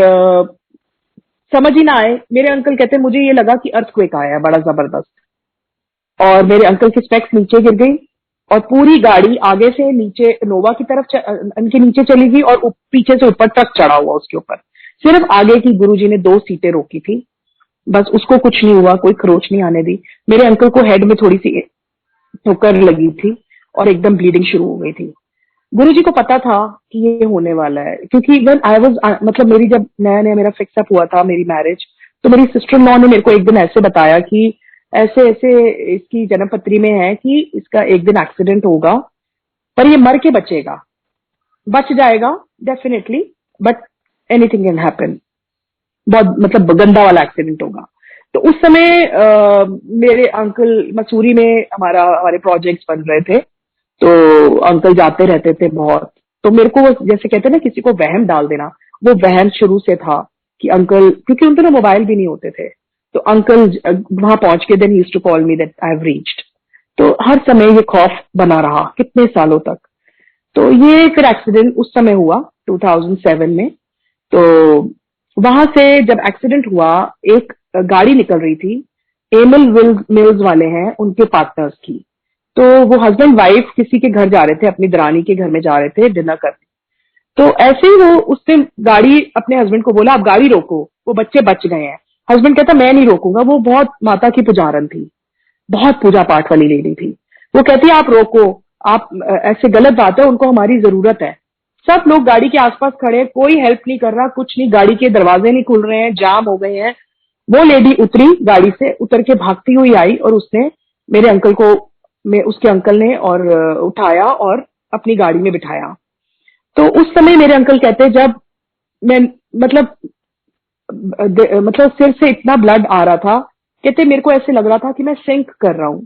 समझ ही ना आए। मेरे अंकल कहते हैं मुझे ये लगा कि अर्थक्वेक आया है बड़ा जबरदस्त, और मेरे अंकल की स्पेक्स नीचे गिर गई और पूरी गाड़ी आगे से नीचे नोवा की तरफ उनके नीचे चली गई और पीछे से ऊपर ट्रक चढ़ा हुआ उसके ऊपर। सिर्फ आगे की गुरुजी ने 2 सीटें रोकी थी, बस उसको कुछ नहीं हुआ, कोई खरोच नहीं आने दी। मेरे अंकल को हेड में थोड़ी सी ठोकर लगी थी और एकदम ब्लीडिंग शुरू हो गई थी। गुरुजी को पता था कि ये होने वाला है, क्योंकि व्हेन आई वाज मतलब मेरी जब नया नया मेरा फिक्सअप हुआ था, मेरी मैरिज, तो मेरी सिस्टर इन लॉ ने मेरे को एक दिन ऐसे बताया कि ऐसे ऐसे इसकी जन्मपत्री में है कि इसका एक दिन एक्सीडेंट होगा पर ये मर के बचेगा, बच जाएगा definitely, but anything can happen, बहुत मतलब गंदा वाला एक्सीडेंट होगा। तो उस समय मेरे अंकल मसूरी में हमारे प्रोजेक्ट्स बन रहे थे, तो अंकल जाते रहते थे बहुत। तो मेरे को जैसे कहते हैं ना किसी को वहम डाल देना, वो वहम शुरू से था कि अंकल, क्योंकि उन दिनों मोबाइल भी नहीं होते थे, तो अंकल वहां पहुंच के then used to call me that I have reached. तो हर समय ये खौफ बना रहा कितने सालों तक। तो ये फिर एक्सीडेंट उस समय हुआ 2007 में। तो वहां से जब एक्सीडेंट हुआ, एक गाड़ी निकल रही थी, एमल मिल्स वाले हैं उनके पार्टनर्स की। तो वो हस्बैंड वाइफ किसी के घर जा रहे थे, अपनी दरानी के घर में जा रहे थे डिनर करने। तो ऐसे ही वो उसने गाड़ी अपने हस्बैंड को बोला आप गाड़ी रोको, वो बच्चे बच गए हैं। हस्बैंड कहता मैं नहीं रोकूंगा, वो बहुत माता की पुजारन थी, बहुत पूजा पाठ वाली लेडी थी। वो कहती है आप रोको, आप ऐसे गलत बात है, उनको हमारी जरूरत है। सब लोग गाड़ी के आसपास खड़े हैं, कोई हेल्प नहीं कर रहा, कुछ नहीं, गाड़ी के दरवाजे नहीं खुल रहे हैं, जाम हो गए हैं। वो लेडी उतरी, गाड़ी से उतर के भागती हुई आई और उसने मेरे अंकल को, उसके अंकल ने और उठाया और अपनी गाड़ी में बिठाया। तो उस समय मेरे अंकल कहते जब मैं मतलब मतलब सिर से इतना ब्लड आ रहा था, कहते मेरे को ऐसे लग रहा था कि मैं सिंक कर रहा हूं।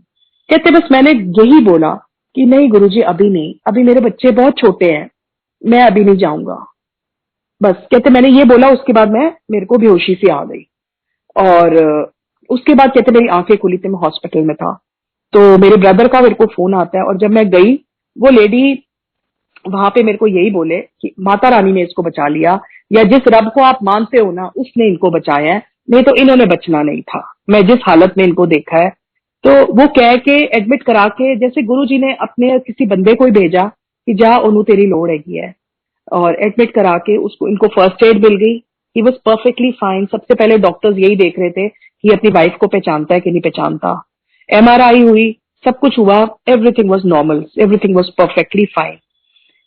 कहते बस मैंने यही बोला कि नहीं गुरुजी अभी नहीं, अभी मेरे बच्चे बहुत छोटे हैं, मैं अभी नहीं जाऊंगा। बस कहते मैंने ये बोला, उसके बाद मेरे को बेहोशी सी आ गई। और उसके बाद कहते मेरी आंखें खुली थी, मैं हॉस्पिटल में था। तो मेरे ब्रदर का मेरे को फोन आता है, और जब मैं गई, वो लेडी वहां पे मेरे को यही बोले कि माता रानी ने इसको बचा लिया, या जिस रब को आप मानते हो ना उसने इनको बचाया है, नहीं तो इन्होंने बचना नहीं था, मैं जिस हालत में इनको देखा है। तो वो कह के एडमिट करा के, जैसे गुरु जी ने अपने किसी बंदे को ही भेजा कि जा ओनू तेरी लोड़ हैगी है, और एडमिट करा के उसको, इनको फर्स्ट एड मिल गई। He was perfectly fine. सबसे पहले डॉक्टर्स यही देख रहे थे कि अपनी वाइफ को पहचानता है कि नहीं पहचानता। एमआरआई हुई, सब कुछ हुआ, everything was normal, everything was perfectly fine.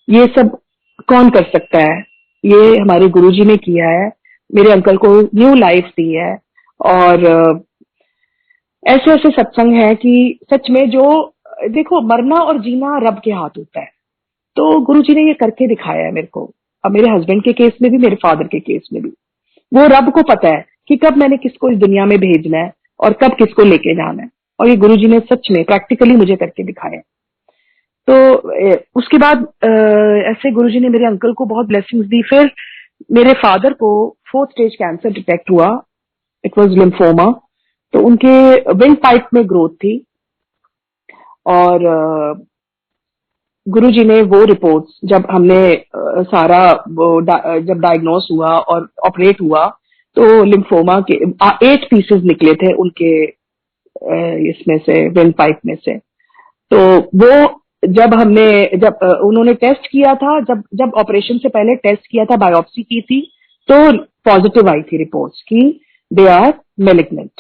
ये सब कौन कर सकता है? ये हमारे गुरुजी ने किया है, मेरे अंकल को न्यू लाइफ दी है। और ऐसे ऐसे सत्संग है कि सच में, जो देखो मरना और जीना रब के हाथ होता है, तो गुरुजी ने ये करके दिखाया है मेरे को। अब मेरे हस्बैंड के केस में भी, मेरे फादर के केस में भी, वो रब को पता है कि कब मैंने किसको इस दुनिया में भेजना है और कब किसको लेके जाना है, और ये गुरुजी ने सच में प्रैक्टिकली मुझे करके दिखाया है। तो उसके बाद ऐसे गुरुजी ने मेरे अंकल को बहुत ब्लेसिंग्स दी। फिर मेरे फादर को 4th स्टेज कैंसर डिटेक्ट हुआ, इट वाज लिम्फोमा। तो उनके विंड पाइप में ग्रोथ थी, और गुरुजी ने वो रिपोर्ट्स जब हमने सारा जब डायग्नोस हुआ और ऑपरेट हुआ, तो लिम्फोमा के 8 पीसेस निकले थे उनके इसमें से, विंड पाइप में से। तो वो जब उन्होंने टेस्ट किया था, जब ऑपरेशन से पहले टेस्ट किया था, बायोप्सी की थी, तो पॉजिटिव आई थी रिपोर्ट्स कि they are malignant.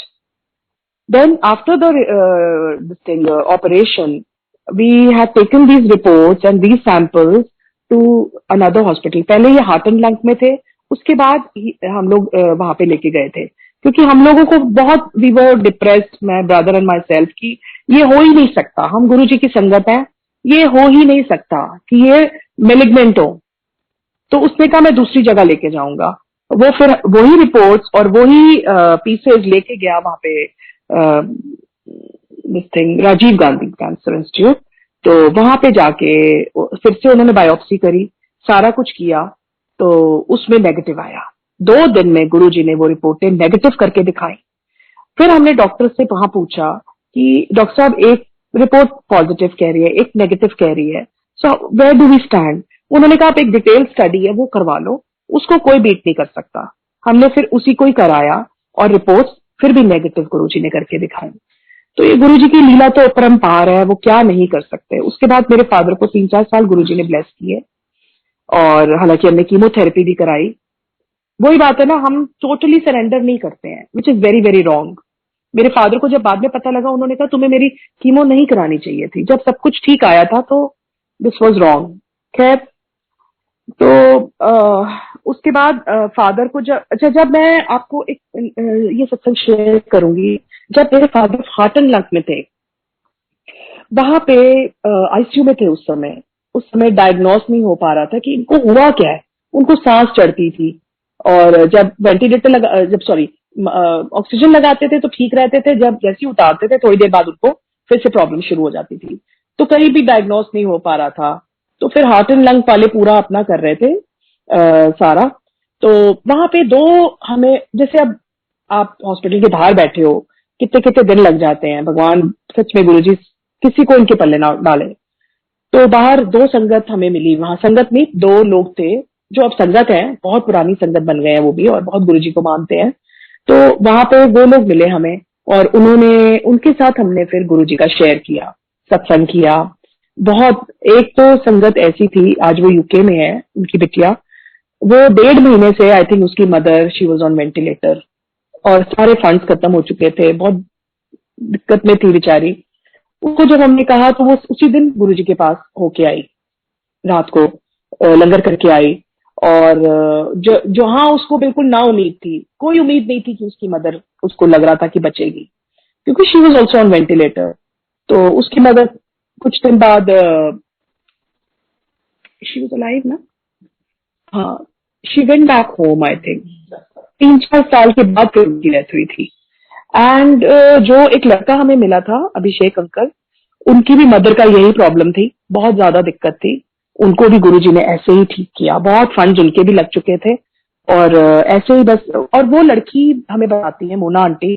Then after the operation we had taken these reports and these samples to another hospital. पहले ये हार्ट एंड लंग में थे, उसके बाद हम लोग वहां पे लेके गए थे, क्योंकि हम लोगों को बहुत, we were depressed, my brother and myself, की ये हो ही नहीं सकता, हम गुरु जी की संगत है, ये हो ही नहीं सकता कि ये मेलिग्नेंट हो। तो उसने कहा मैं दूसरी जगह लेके जाऊंगा। वो फिर वही रिपोर्ट्स और वही पीसेज लेके गया वहां पे, this thing, Rajiv Gandhi cancer institute. तो वहां पे जाके फिर से उन्होंने बायोप्सी करी, सारा कुछ किया, तो उसमें नेगेटिव आया। 2 दिन में गुरुजी ने वो रिपोर्टें नेगेटिव करके दिखाई। फिर हमने डॉक्टर से वहां पूछा कि डॉक्टर साहब, एक रिपोर्ट पॉजिटिव कह रही है, एक नेगेटिव कह रही है, so where do we stand? उन्होंने कहा आप एक डिटेल स्टडी है वो करवा लो, उसको कोई बीट नहीं कर सकता। हमने फिर उसी को ही कराया, और रिपोर्ट्स फिर भी नेगेटिव गुरुजी ने करके दिखाई। तो ये गुरुजी की लीला तो अपरंपार है, वो क्या नहीं कर सकते। उसके बाद मेरे फादर को 3-4 साल गुरुजी ने ब्लेस किए, और हालांकि हमने कीमोथेरेपी भी कराई। वही बात है ना, हम टोटली सरेंडर नहीं करते हैं, which is very very wrong. मेरे फादर को जब बाद में पता लगा, उन्होंने कहा तुम्हें मेरी कीमो नहीं करानी चाहिए थी, जब सब कुछ ठीक आया था, तो दिस वाज रॉन्ग। खैर, तो उसके बाद फादर को जब मैं आपको एक ये सत्संग शेयर करूंगी, जब मेरे फादर हार्ट एंड लंग में थे, वहां पे आईसीयू में थे उस समय, उस समय डायग्नोस नहीं हो पा रहा था कि इनको हुआ क्या है। उनको सांस चढ़ती थी, और जब वेंटिलेटर लगा जब सॉरी ऑक्सीजन लगाते थे तो ठीक रहते थे, जब जैसे ही उतारते थे थोड़ी देर बाद उनको फिर से प्रॉब्लम शुरू हो जाती थी। तो कहीं भी डायग्नोस नहीं हो पा रहा था। तो फिर हार्ट एंड लंग वाले पूरा अपना कर रहे थे सारा। तो वहां पे दो हमें, जैसे अब आप हॉस्पिटल के बाहर बैठे हो, कितने कितने दिन लग जाते हैं, भगवान सच में गुरुजी किसी को इनके पल्ले ना डाले। तो बाहर दो संगत हमें मिली, वहां संगत में दो लोग थे जो अब संगत है, बहुत पुरानी संगत बन गए हैं वो भी, और बहुत गुरुजी को मानते हैं। तो वहां पे वो लोग मिले हमें, और उन्होंने उनके साथ हमने फिर गुरुजी का शेयर किया, सत्संग किया। बहुत, एक तो संगत ऐसी थी, आज वो यूके में है, उनकी बिटिया, वो 1.5 महीने से आई थिंक उसकी mother she was on ventilator, और सारे फंड्स खत्म हो चुके थे, बहुत दिक्कत में थी बेचारी। उसको जब हमने कहा तो वो उसी दिन गुरुजी के पास होके आई, रात को लंगर करके आई। और जो जहां उसको बिल्कुल ना उम्मीद थी, कोई उम्मीद नहीं थी कि उसकी मदर, उसको लग रहा था कि बचेगी, क्योंकि she was also on ventilator. तो उसकी मदर कुछ दिन बाद, शी वॉज अलाइव ना, हाँ, she went back home I think 3-4 साल के बाद फिर उनकी डेथ हुई थी। एंड जो एक लड़का हमें मिला था, अभिषेक अंकल, उनकी भी मदर का यही प्रॉब्लम थी, बहुत ज्यादा दिक्कत थी। उनको भी गुरुजी ने ऐसे ही ठीक किया, बहुत फंड उनके भी लग चुके थे, और ऐसे ही बस। और वो लड़की हमें बताती है, मोना आंटी,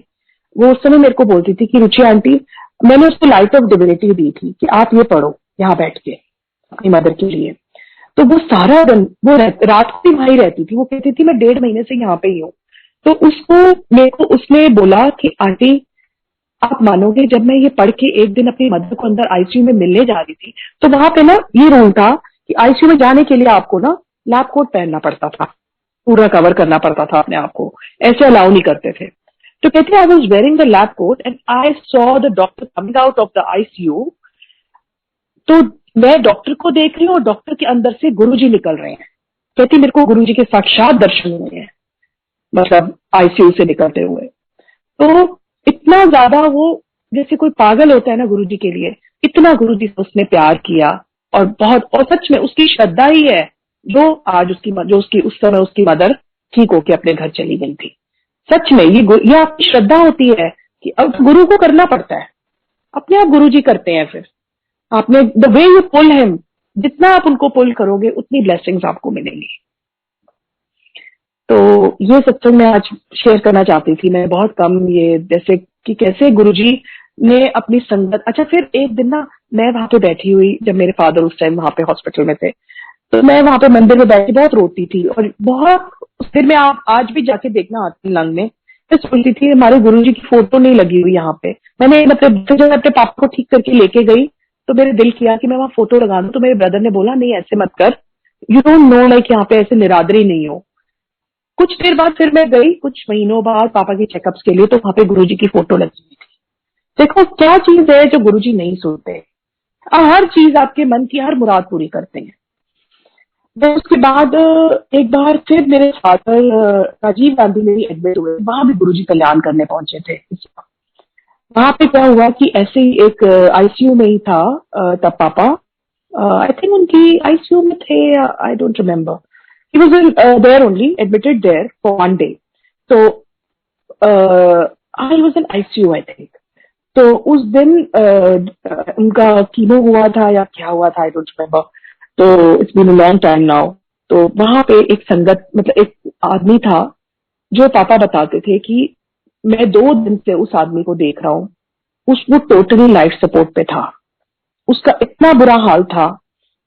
वो उस समय मेरे को बोलती थी कि रुचि आंटी, मैंने उसको लाइट ऑफ डिविनिटी दी थी कि आप ये पढ़ो यहाँ बैठ के अपनी मदर के लिए। तो वो सारा दिन, वो रात को भी वहीं रहती थी। वो कहती थी मैं 1.5 महीने से यहाँ पे ही हूँ। तो उसको, मेरे को उसने बोला कि आंटी आप मानोगे, जब मैं ये पढ़ के एक दिन अपनी मदर को अंदर आईसीयू में मिलने जा रही थी, तो वहां पे ना ये रूल था कि आईसीयू में जाने के लिए आपको ना लैब कोट पहनना पड़ता था, पूरा कवर करना पड़ता था अपने आप को, ऐसे अलाउ नहीं करते थे। तो कहते I was wearing the lab coat and I saw the doctor coming out of the ICU. तो मैं डॉक्टर को देख रही हूँ और डॉक्टर के अंदर से गुरुजी निकल रहे हैं। कहती मेरे को गुरुजी के साक्षात दर्शन हुए हैं, मतलब आईसीयू से निकलते हुए। तो इतना ज्यादा वो, जैसे कोई पागल होता है ना गुरुजी के लिए, इतना गुरुजी से उसने प्यार किया। और बहुत, और सच में उसकी श्रद्धा ही है जो आज उसकी, जो उसकी उस समय उसकी मदर ठीक होके अपने घर चली गई थी। सच में ये आपकी श्रद्धा होती है कि अब गुरु को करना पड़ता है, अपने आप गुरुजी करते हैं। फिर आपने, the way you pull him, जितना आप उनको पुल करोगे उतनी ब्लेसिंग्स आपको मिलेंगी। तो ये सत्संग मैं आज शेयर करना चाहती थी। मैं बहुत कम ये, जैसे कि कैसे गुरुजी ने अपनी संगत। अच्छा, फिर एक दिन ना मैं वहां पे बैठी हुई, जब मेरे फादर उस टाइम वहां पे हॉस्पिटल में थे, तो मैं वहां पे मंदिर में बैठी बहुत रोती थी। और बहुत, फिर मैं आप आज भी जाके देखना आती लंग में, मैं सोचती थी हमारे गुरुजी की फोटो नहीं लगी हुई यहाँ पे। मैंने मतलब जब अपने पापा को ठीक करके लेके गई तो मेरे दिल किया कि मैं वहां फोटो लगा दूं। तो मेरे ब्रदर ने बोला नहीं ऐसे मत कर, यू डोंट नो, लाइक यहाँ पे ऐसे निरादरी नहीं हो। कुछ देर बाद फिर मैं गई, कुछ महीनों बाद पापा के चेकअप्स के लिए, तो वहां पे गुरुजी की फोटो लगी हुई थी। देखो क्या चीज है जो गुरुजी नहीं सुनते। हर चीज आपके मन की हर मुराद पूरी करते हैं। फिर उसके बाद एक बार फिर मेरे फादर राजीव गांधी में भी एडमिट हुए, वहां भी गुरुजी कल्याण करने पहुंचे थे। वहां पे क्या हुआ कि ऐसे ही एक आईसीयू में ही था, तब पापा आई थिंक उनकी आईसीयू में थे, आई don't remember, he was in there only, admitted there for 1 day. So I was in ICU I think. तो उस दिन उनका कीमो हुआ था या क्या हुआ था, आई डोंट रिमेम्बर। तो it's been a long time now. तो वहां पे एक संगत, मतलब एक आदमी था जो पापा बताते थे कि मैं 2 दिन से उस आदमी को देख रहा हूँ, वो टोटली लाइफ सपोर्ट पे था, उसका इतना बुरा हाल था।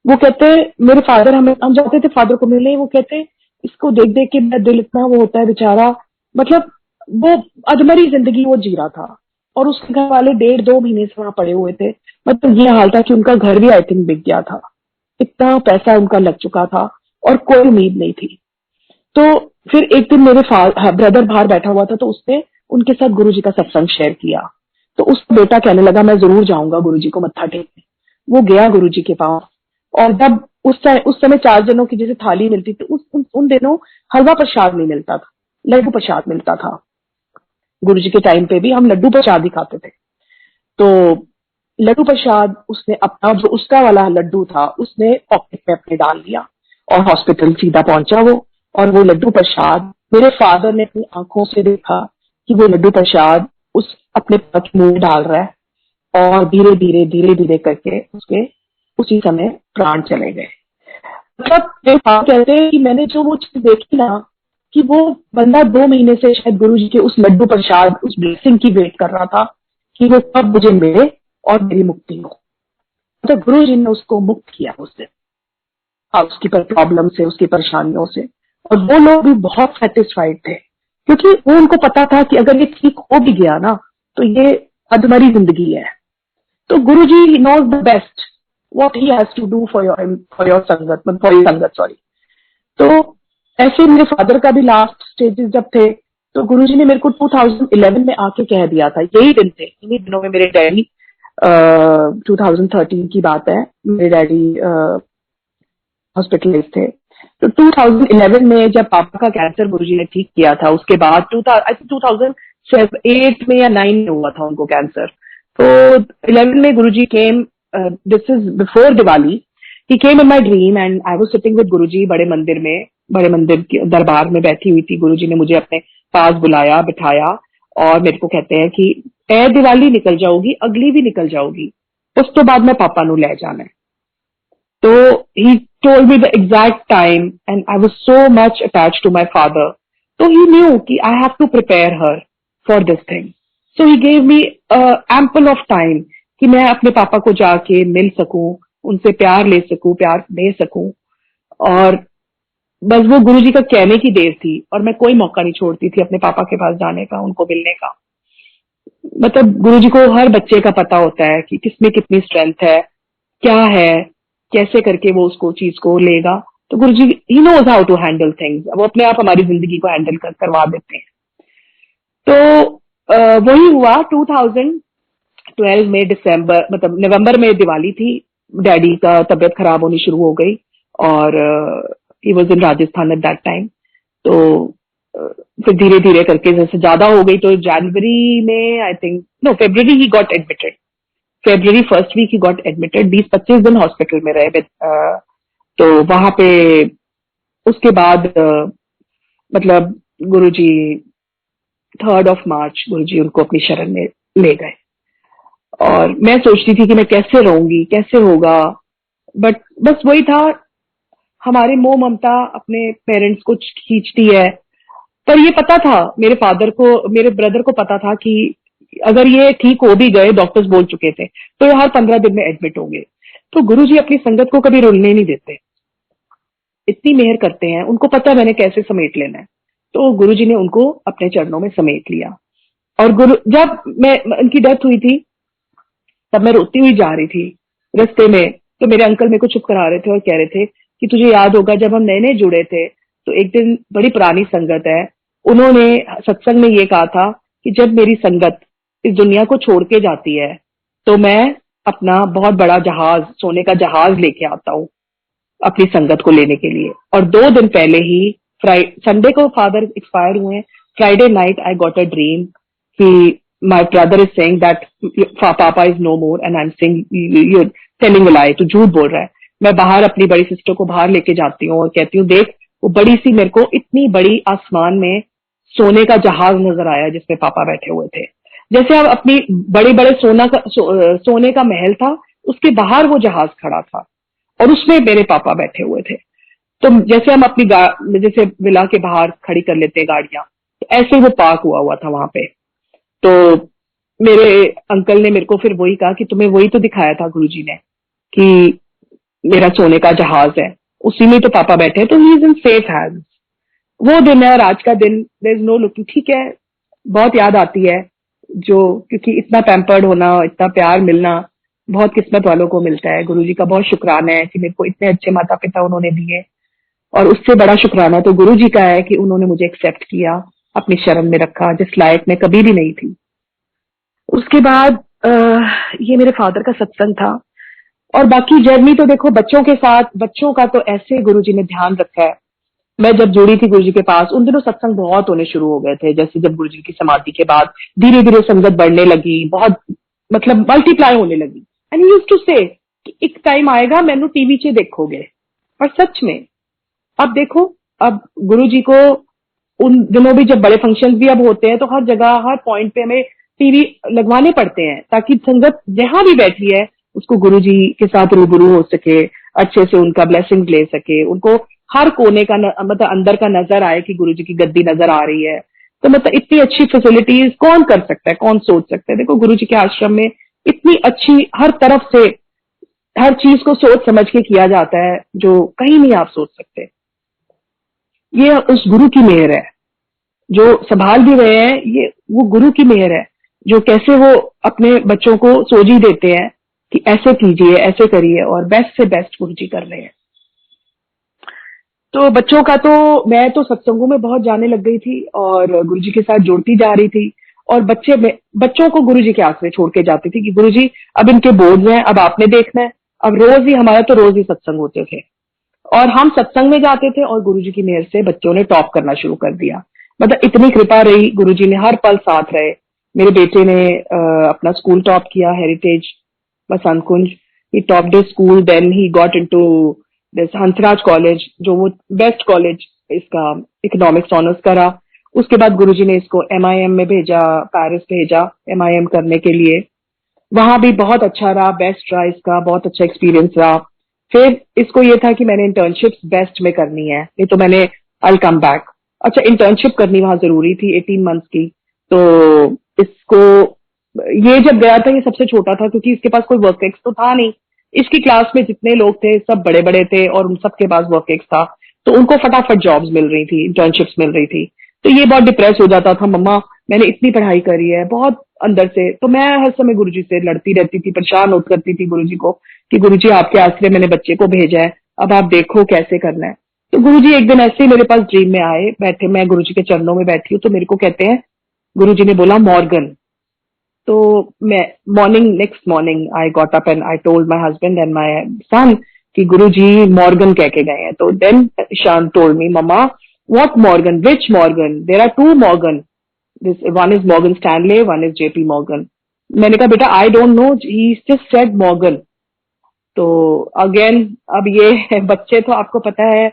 वो कहते, मेरे फादर, हम जाते थे फादर को मिलने, वो कहते इसको देख देख के मेरा दिल इतना वो होता है बेचारा, मतलब वो अधमरी जिंदगी वो जी रहा था। और उसके घर वाले 1.5-2 महीने से वहां पड़े हुए थे। मतलब ये हाल था कि उनका घर भी आई थिंक बिक गया था, इतना पैसा उनका लग चुका था और कोई उम्मीद नहीं थी। तो फिर एक दिन मेरे ब्रदर बाहर बैठा हुआ था, तो उसने उनके साथ गुरुजी का सत्संग शेयर किया। तो उसका बेटा कहने लगा मैं जरूर जाऊंगा गुरुजी को मत्था टेकने। वो गया गुरुजी के पास, और जब उस समय 4 जनों की जैसे थाली मिलती थी, उन दिनों हलवा प्रसाद नहीं मिलता था, लड्डू प्रसाद मिलता था। गुरुजी के टाइम पे भी हम लड्डू प्रसाद ही खाते थे। तो लड्डू प्रसाद उसने अपना जो उसका वाला लड्डू था उसने पॉकेट में अपने डाल लिया और हॉस्पिटल सीधा पहुंचा वो। और वो लड्डू प्रसाद मेरे फादर ने अपनी आंखों से देखा कि वो लड्डू प्रसाद उस अपने मुंह में डाल रहा है और धीरे धीरे करके उसके उसी समय प्राण चले गए। मतलब मेरे फादर कहते हैं कि मैंने जो वो चीज देखी ना कि वो बंदा 2 महीने से शायद गुरु जी के उस लड्डू प्रसाद उस ब्लेसिंग की वेट कर रहा था कि वो कब मुझे मिले और मेरी मुक्ति हो। तो गुरु जी ने उसको मुक्त किया उस दिन, उसकी प्रॉब्लम से, उसकी परेशानियों से। और वो लोग भी बहुत सेटिस्फाइड थे क्योंकि वो उनको पता था कि अगर ये ठीक हो भी गया ना तो ये अधमरी जिंदगी है। तो Guru ji knows the best what he has to do for your sangat sorry. तो ऐसे मेरे फादर का भी लास्ट स्टेजेस जब थे तो गुरुजी ने मेरे को 2011 में आके कह दिया था, यही दिन थे, इन्हीं दिनों में मेरे डैडी 2013 की बात है, मेरे डैडी हॉस्पिटलाइज थे। तो 2011 में जब पापा का कैंसर गुरुजी ने ठीक किया था, उसके बाद 2008 में या 9 में हुआ था उनको कैंसर। तो 11 में Guruji came, this is before Diwali, he came in my dream and I was sitting with Guruji बड़े मंदिर के दरबार में बैठी हुई थी। गुरुजी ने मुझे अपने पास बुलाया, बिठाया और मेरे को कहते हैं कि ए दिवाली निकल जाओगी, अगली भी निकल जाओगी, उस तो बाद में पापा नु ले जाना है। तो he told me the exact time and I was so much attached to my father. So he knew कि I have to prepare her for this thing. So he gave me ample of time कि मैं अपने पापा को जाके मिल सकूं, उनसे प्यार ले सकूं, प्यार दे सकूं। और बस वो गुरुजी का कहने की देर थी और मैं कोई मौका नहीं छोड़ती थी अपने पापा के पास जाने का, उनको मिलने का। मतलब गुरुजी को हर बच्चे का पता होता है कि किसमें कितनी स्ट्रेंथ है, क्या है, कैसे करके वो उसको चीज को लेगा। तो Guruji he knows how to handle things, वो अपने आप हमारी जिंदगी को हैंडल करवा देते हैं। तो वही हुआ 2012 में दिसंबर, मतलब नवंबर में दिवाली थी, डैडी का तबीयत खराब होनी शुरू हो गई और he was in Rajasthan eight that time. तो फिर धीरे धीरे करके जैसे ज्यादा हो गई तो जनवरी में आई थिंक फरवरी ही got admitted, February first week ही गॉट एडमिटेड, 20-25 दिन हॉस्पिटल में रहे। तो वहां पे उसके बाद मतलब गुरुजी 3rd of March गुरुजी उनको अपनी शरण में ले गए। और मैं सोचती थी कि मैं कैसे रहूंगी, कैसे होगा, बट बस वही था, हमारे मोह ममता अपने पेरेंट्स को खींचती है। पर ये पता था मेरे फादर को, मेरे ब्रदर को पता था कि अगर ये ठीक हो भी गए, डॉक्टर्स बोल चुके थे, तो ये हर 15 दिन में एडमिट होंगे। तो गुरुजी अपनी संगत को कभी रुलने नहीं देते, इतनी मेहर करते हैं, उनको पता है मैंने कैसे समेट लेना है। तो गुरुजी ने उनको अपने चरणों में समेट लिया। और जब मैं उनकी डेथ हुई थी तब मैं रोती हुई जा रही थी रास्ते में, तो मेरे अंकल मेरे को चुप करा रहे थे और कह रहे थे कि तुझे याद होगा जब हम नए नए जुड़े थे तो एक दिन, बड़ी पुरानी संगत है, उन्होंने सत्संग में ये कहा था कि जब मेरी संगत इस दुनिया को छोड़ के जाती है तो मैं अपना बहुत बड़ा जहाज, सोने का जहाज लेके आता हूँ अपनी संगत को लेने के लिए। और 2 दिन पहले ही संडे को फादर एक्सपायर हुए, Friday night I got a dream कि my brother is saying that papa is no more and I am saying you telling a lie, तू झूठ बोल रहा है। मैं बाहर अपनी बड़ी सिस्टर को बाहर लेके जाती हूँ और कहती हूँ देख, वो बड़ी सी, मेरे को इतनी बड़ी आसमान में सोने का जहाज नजर आया जिसमें पापा बैठे हुए थे। जैसे अब अपनी बड़े बड़े सोने का महल था, उसके बाहर वो जहाज खड़ा था और उसमें मेरे पापा बैठे हुए थे। तो जैसे हम अपनी जैसे विला के बाहर खड़ी कर लेते हैं गाड़ियां, तो ऐसे वो पार्क हुआ था वहां पे। तो मेरे अंकल ने मेरे को फिर वही कहा कि तुम्हें वही तो दिखाया था गुरुजी ने कि मेरा सोने का जहाज है, उसी में तो पापा बैठे हैं, तो he is in safe hands. वो दिन है और आज का दिन, देयर इज नो लुकिंग। ठीक है, बहुत याद आती है जो, क्योंकि इतना पैम्पर्ड होना, इतना प्यार मिलना बहुत किस्मत वालों को मिलता है। गुरुजी का बहुत शुक्राना है कि मेरे को इतने अच्छे माता पिता उन्होंने दिए, और उससे बड़ा शुक्राना तो गुरुजी का है कि उन्होंने मुझे एक्सेप्ट किया, अपनी शरण में रखा, जिस लायक मैं कभी भी नहीं थी। उसके बाद ये मेरे फादर का सत्संग था। और बाकी जर्नी तो देखो बच्चों के साथ, बच्चों का तो ऐसे गुरुजी ने ध्यान रखा है। मैं जब जुड़ी थी गुरुजी के पास, उन दिनों सत्संग बहुत होने शुरू हो गए थे। जैसे जब गुरुजी की समाधि के बाद धीरे धीरे संगत बढ़ने लगी, बहुत मतलब मल्टीप्लाई होने लगी। एंड ही यूज्ड टू से कि एक टाइम आएगा मैनू टीवी च देखोगे। और सच में अब देखो, अब गुरुजी को उन दिनों भी जब बड़े फंक्शंस भी अब होते हैं तो हर जगह हर पॉइंट पे हमें टीवी लगवाने पड़ते हैं ताकि संगत जहां भी बैठी है उसको गुरुजी के साथ रूबरू हो सके, अच्छे से उनका ब्लेसिंग ले सके, उनको हर कोने का मतलब अंदर का नजर आए कि गुरुजी की गद्दी नजर आ रही है। तो मतलब इतनी अच्छी फैसिलिटीज कौन कर सकता है, कौन सोच सकता है। देखो गुरुजी के आश्रम में इतनी अच्छी हर तरफ से हर चीज को सोच समझ के किया जाता है जो कहीं नहीं आप सोच सकते। ये उस गुरु की मेहर है जो संभाल भी रहे हैं, ये वो गुरु की मेहर है जो कैसे वो अपने बच्चों को सोझी देते हैं कि ऐसे कीजिए, ऐसे करिए, और बेस्ट से बेस्ट गुरु जी कर रहे हैं। तो बच्चों का तो मैं तो सत्संगों में बहुत जाने लग गई थी और गुरु जी के साथ जुड़ती जा रही थी, और बच्चों को गुरु जी के आसरे छोड़ के जाती थी कि गुरु जी अब इनके बोर्ड हैं, अब आपने देखना है। अब रोज ही हमारा तो रोज ही सत्संग होते थे और हम सत्संग में जाते थे और गुरुजी की मेहर से बच्चों ने टॉप करना शुरू कर दिया। मतलब इतनी कृपा रही, गुरुजी ने हर पल साथ रहे। मेरे बेटे ने अपना स्कूल टॉप किया, heritage Basant Kunj. He topped his school, then he got into this Hansraj college, जो वो बेस्ट कॉलेज इसका इकोनॉमिक्स ऑनर्स करा। उसके बाद गुरुजी ने इसको MIM में भेजा, पेरिस भेजा MIM करने के लिए। वहां भी बहुत अच्छा रहा, बेस्ट रहा इसका, बहुत अच्छा एक्सपीरियंस रहा। फिर इसको ये था कि मैंने इंटर्नशिप बेस्ट में करनी है, नहीं तो मैंने आई कम बैक। अच्छा, इंटर्नशिप करनी वहां जरूरी थी 18 मंथ्स की। तो इसको ये जब गया था, ये सबसे छोटा था क्योंकि इसके पास कोई वर्क एक्स तो था नहीं। इसकी क्लास में जितने लोग थे सब बड़े बड़े थे और उन सबके पास वर्क एक्स था, तो उनको फटाफट जॉब्स मिल रही थी, इंटर्नशिप्स मिल रही थी। तो ये बहुत डिप्रेस हो जाता था, मम्मा मैंने इतनी पढ़ाई करी है बहुत अंदर से। तो मैं हर समय गुरुजी से लड़ती रहती थी, परेशान होती करती थी गुरुजी को कि गुरुजी आपके आश्रय मैंने बच्चे को भेजा है, अब आप देखो कैसे करना है। तो गुरुजी एक दिन ऐसे ही मेरे पास ड्रीम में आए, बैठे, मैं गुरुजी के चरणों में बैठी हूँ तो मेरे को कहते हैं, गुरुजी ने बोला मॉर्गन। तो मैं next morning I got up and I told my husband and my son कि गुरुजी मॉर्गन कह के गए हैं। तो देन ईशान टोल्ड मी, मम्मा what Morgan, which Morgan, there are 2 Morgan, this one is Morgan Stanley, one is JP Morgan. मैंने कहा बेटा I don't know, he just said Morgan. तो अगेन अब ये बच्चे तो आपको पता है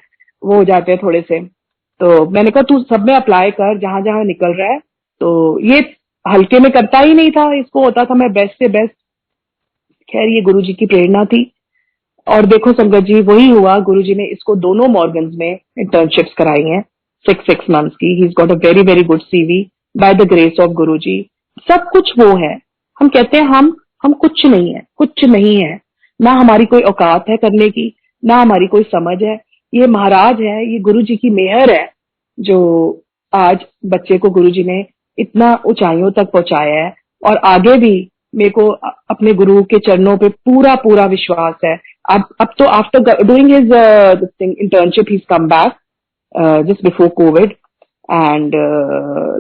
वो हो जाते हैं थोड़े से। तो मैंने कहा तू सब में अप्लाई कर जहां जहां निकल रहा है। तो ये हल्के में करता ही नहीं था, इसको होता था मैं बेस्ट से बेस्ट। खैर ये गुरुजी की प्रेरणा थी और देखो संगत जी वही हुआ, गुरुजी ने इसको दोनों मॉर्गन्स में इंटर्नशिप्स कराई हैं 6 मंथ्स की। He is got a very very good CV by the grace of Guruji. सब कुछ वो है। हम कहते हैं हम कुछ नहीं है, कुछ नहीं है, ना हमारी कोई औकात है करने की, ना हमारी कोई समझ है। ये महाराज है, ये गुरुजी की मेहर है जो आज बच्चे को गुरुजी ने इतना ऊंचाइयों तक पहुंचाया है। और आगे भी मेरे को अपने गुरु के चरणों पे पूरा पूरा विश्वास है। अब तो after doing his internship he come back just before Covid and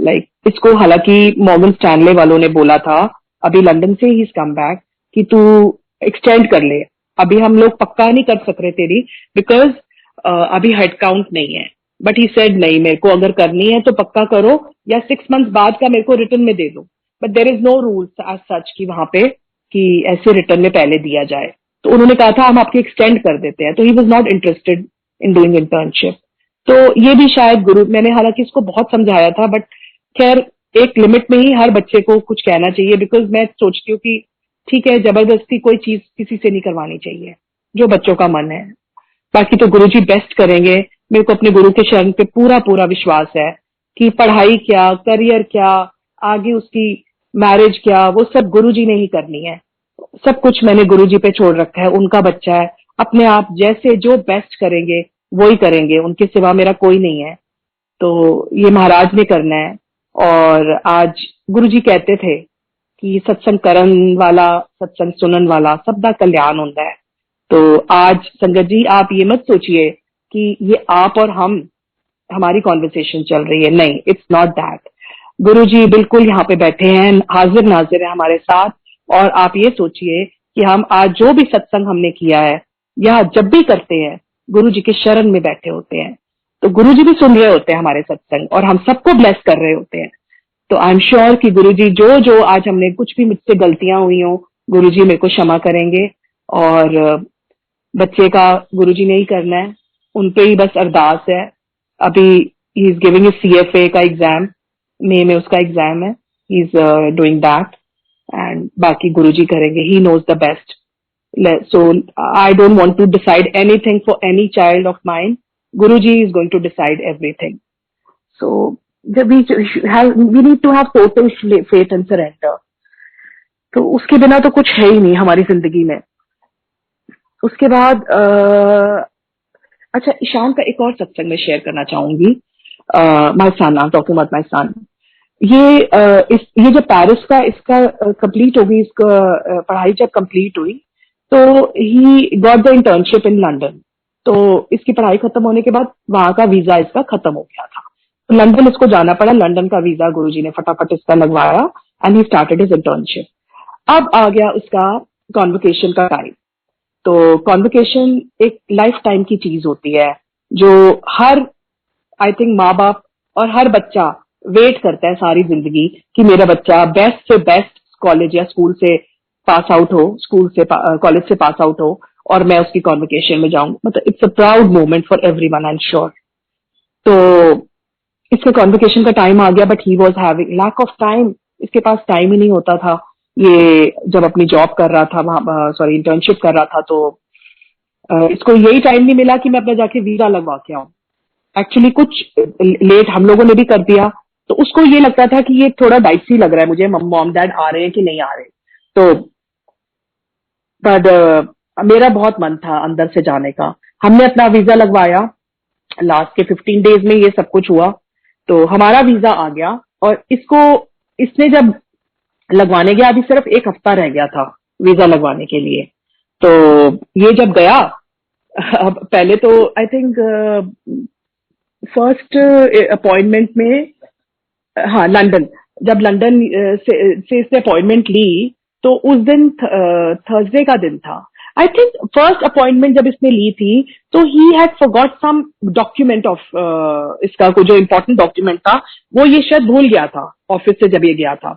like इसको हालांकि मॉर्गन स्टैनले वालों ने बोला था अभी लंदन से ही कम बैक कि तू एक्सटेंड कर ले। अभी हम लोग पक्का नहीं कर सक रहे तेरी बिकॉज अभी हेड काउंट नहीं है, बट ही सेड नहीं, मेरे को अगर करनी है तो पक्का करो या 6 मंथ्स बाद का मेरे को रिटर्न में दे दो। But there is no rules as such की वहां पे कि ऐसे रिटर्न में पहले दिया जाए। तो उन्होंने कहा था हम आपकी एक्सटेंड कर देते हैं। तो he was not interested in doing internship. तो ये भी शायद गुरु, मैंने हालांकि इसको बहुत समझाया था, बट खैर एक लिमिट में ही हर बच्चे को कुछ कहना चाहिए। बिकॉज मैं सोचती हूँ कि ठीक है, जबरदस्ती कोई चीज किसी से नहीं करवानी चाहिए, जो बच्चों का मन है। बाकी तो गुरुजी बेस्ट करेंगे। मेरे को अपने गुरु के शरण पे पूरा पूरा विश्वास है कि पढ़ाई क्या, करियर क्या, आगे उसकी मैरिज क्या, वो सब गुरुजी ने ही करनी है। सब कुछ मैंने गुरुजी पे छोड़ रखा है, उनका बच्चा है। अपने आप जैसे जो बेस्ट करेंगे वो ही करेंगे, उनके सिवा मेरा कोई नहीं है। तो ये महाराज ने करना है। और आज गुरुजी कहते थे कि सत्संग करन वाला, सत्संग सुनन वाला सब दा कल्याण होता है। तो आज संगत जी आप ये मत सोचिए कि ये आप और हम हमारी कॉन्वर्सेशन चल रही है, नहीं, इट्स नॉट दैट। गुरुजी बिल्कुल यहाँ पे बैठे हैं, हाजिर नाजिर है हमारे साथ। और आप ये सोचिए कि हम आज जो भी सत्संग हमने किया है या जब भी करते हैं गुरुजी के शरण में बैठे होते हैं। तो गुरुजी भी सुन रहे होते हैं हमारे सत्संग और हम सबको ब्लेस कर रहे होते हैं। तो आई एम श्योर कि गुरुजी जो जो आज हमने कुछ भी मुझसे गलतियां हुई हो, गुरुजी मेरे को क्षमा करेंगे। और बच्चे का गुरुजी ने ही करना है, उन पे ही बस अरदास है। अभी ही इज गिविंग CFA का एग्जाम, मई में उसका एग्जाम है, he is doing that, and बाकी गुरुजी करेंगे, he knows the best. So I don't want to decide anything for any child of mine. Guruji is going to decide everything. So we need to have total faith and surrender. तो उसके बिना तो कुछ है ही नहीं हमारी जिंदगी में। उसके बाद अच्छा, ईशान का एक और सत्संग में शेयर करना चाहूंगी। My son, I am talking about my son. ये जो पेरिस का इसका कंप्लीट हो गई, इसका पढ़ाई जब कंप्लीट हुई तो ही got the internship in London. तो इसकी पढ़ाई खत्म होने के बाद वहां का वीजा इसका खत्म हो गया था, तो लंदन इसको जाना पड़ा। लंदन का वीजा गुरुजी ने फटाफट इसका लगवाया and he started his internship. अब आ गया उसका कॉन्वोकेशन का टाइम। तो कॉन्वोकेशन एक लाइफ टाइम की चीज होती है जो हर, आई थिंक, माँ बाप और हर बच्चा वेट करता है सारी जिंदगी कि मेरा बच्चा बेस्ट से बेस्ट कॉलेज या स्कूल से पास आउट हो, स्कूल से कॉलेज से पास आउट हो और मैं उसकी कॉन्वोकेशन में जाऊं। मतलब it's a proud moment for everyone, I am sure. तो इसके कॉन्वोकेशन का टाइम आ गया, but he was having lack of time. इसके पास टाइम ही नहीं होता था। ये जब अपनी जॉब कर रहा था वहां, सॉरी इंटर्नशिप कर रहा था, तो इसको यही टाइम नहीं मिला कि मैं अपना जाके वीजा लगवा के आऊं। एक्चुअली कुछ लेट हम लोगों ने भी कर दिया, तो उसको ये लगता था कि ये थोड़ा डाइसी लग रहा है मुझे, मॉम डैड आ रहे हैं कि नहीं आ रहे। तो बट मेरा बहुत मन था अंदर से जाने का। हमने अपना वीजा लगवाया, लास्ट के 15 डेज में ये सब कुछ हुआ, तो हमारा वीजा आ गया। और इसने जब लगवाने गया, अभी सिर्फ 1 हफ्ता रह गया था वीजा लगवाने के लिए। तो ये जब गया, अब पहले तो आई थिंक फर्स्ट अपॉइंटमेंट में, हाँ लंदन, जब लंदन से इसने अपॉइंटमेंट ली तो उस दिन थर्सडे का दिन था। आई थिंक फर्स्ट अपॉइंटमेंट जब इसने ली थी तो he had forgot some document of, इसका कोई जो इम्पोर्टेंट डॉक्यूमेंट था वो ये शायद भूल गया था ऑफिस से जब ये गया था।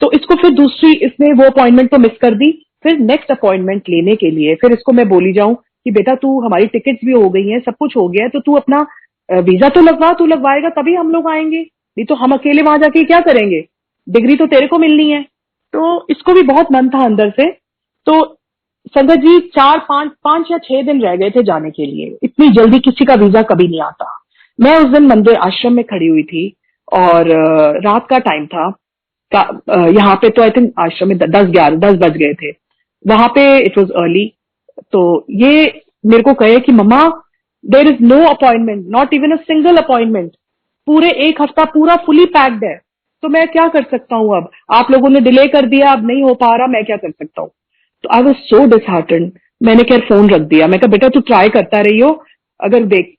तो इसको फिर दूसरी, इसने वो अपॉइंटमेंट तो मिस कर दी। फिर नेक्स्ट अपॉइंटमेंट लेने के लिए फिर इसको मैं बोली जाऊं कि बेटा तू, हमारी टिकट्स भी हो गई हैं, सब कुछ हो गया है, तो तू अपना वीजा तो लगवा, तू लगवाएगा तभी हम लोग आएंगे, नहीं तो हम अकेले वहां जाके क्या करेंगे, डिग्री तो तेरे को मिलनी है। तो इसको भी बहुत मन था अंदर से। तो संगत जी 5 या 6 दिन रह गए थे जाने के लिए। इतनी जल्दी किसी का वीजा कभी नहीं आता। मैं उस दिन मंदिर आश्रम में खड़ी हुई थी और रात का टाइम था। यहाँ पे तो आई थिंक आश्रम में 10 बज गए थे, वहां पे इट वॉज अर्ली। तो ये मेरे को कहे कि mama there is no appointment, not even a single appointment, पूरे 1 हफ्ता पूरा फुली पैक्ड है, तो मैं क्या कर सकता हूँ। अब आप लोगों ने डिले कर दिया, अब नहीं हो पा रहा, मैं क्या कर सकता हूँ। तो आई वॉज सो डिसहार्टेंड। मैंने खैर फोन रख दिया। मैं कहा बेटा तू ट्राई करता रही हो, अगर देख।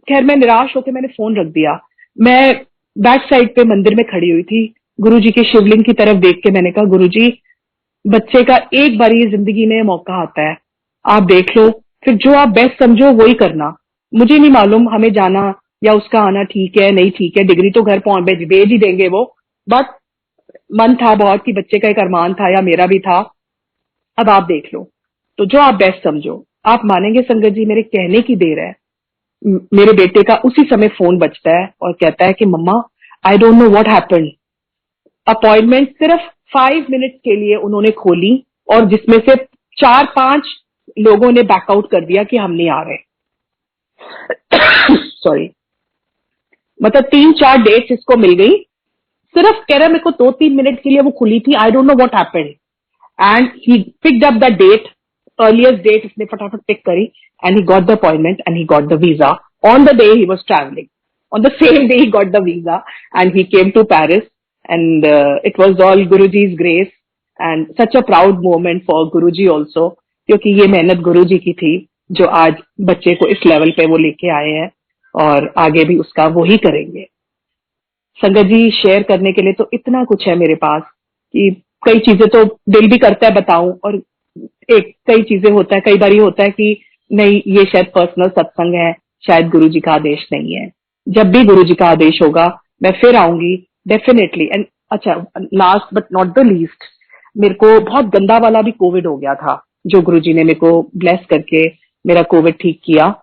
खैर मैं निराश होकर मैंने फोन रख दिया। मैं बैक साइड पे मंदिर में खड़ी हुई थी, गुरुजी के शिवलिंग की तरफ देख के मैंने कहा गुरुजी, बच्चे का एक बार ये जिंदगी में मौका आता है, आप देख लो, फिर जो आप बेस्ट समझो वही करना। मुझे नहीं मालूम हमें जाना या उसका आना ठीक है नहीं ठीक है, डिग्री तो घर भेज ही देंगे वो, बट मन था बहुत कि बच्चे का एक अरमान था या मेरा भी था, अब आप देख लो, तो जो आप बेस्ट समझो। आप मानेंगे संगत जी, मेरे कहने की देर है, मेरे बेटे का उसी समय फोन बजता है और कहता है कि mama I don't know what happened. Appointment सिर्फ 5 मिनट के लिए उन्होंने खोली और जिसमें से 4-5 लोगों ने बैकआउट कर दिया कि हम नहीं आ रहे। सॉरी, मतलब 3-4 डेट्स इसको मिल गई, सिर्फ कह रहा मेरे को 2-3 मिनट के लिए वो खुली थी। I don't know what happened and he picked up the date, earliest date इसने फटाफट पिक करी and he got the appointment and he got the visa on the day he was travelling. On the same day he got the visa and he came to Paris and it was all Guruji's grace and such a proud moment for Guruji also, क्योंकि ये मेहनत गुरुजी की थी जो आज बच्चे को इस लेवल पे वो लेके आए हैं और आगे भी उसका वो ही करेंगे। संगत जी, शेयर करने के लिए तो इतना कुछ है मेरे पास कि कई चीजें तो दिल भी करता है बताऊं, और कई चीजें होता है, कई बार ये होता है कि नहीं ये शायद पर्सनल सत्संग है, शायद गुरुजी का आदेश नहीं है। जब भी गुरुजी का आदेश होगा मैं फिर आऊंगी डेफिनेटली। एंड अच्छा, last but not the least, मेरे को बहुत गंदा वाला भी कोविड हो गया था, जो गुरुजी ने मेरे को ब्लेस करके मेरा कोविड ठीक किया,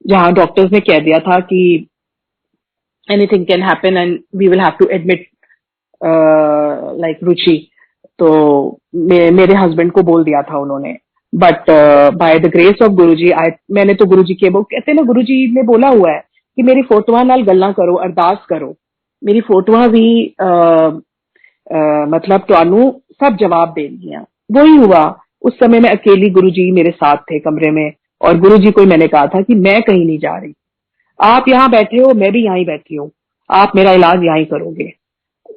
जहां डॉक्टर्स ने कह दिया था कि anything can happen and we will have to admit like Ruchi. तो मेरे हस्बैंड को बोल दिया था उन्होंने, but by the grace of Guruji मैंने तो गुरुजी के, वो कहते ना, गुरुजी ने बोला हुआ है कि मेरी फोटोआं नाल गल्लां करो, अरदास करो, मेरी फोटोआं भी मतलब तुहानू सब जवाब देंगियां। वही हुआ। उस समय मैं अकेली, गुरुजी मेरे साथ थे कमरे में, और गुरुजी को मैंने कहा था कि मैं कहीं नहीं जा रही, आप यहाँ बैठे हो, मैं भी यहीं बैठी हूँ, आप मेरा इलाज यहीं करोगे।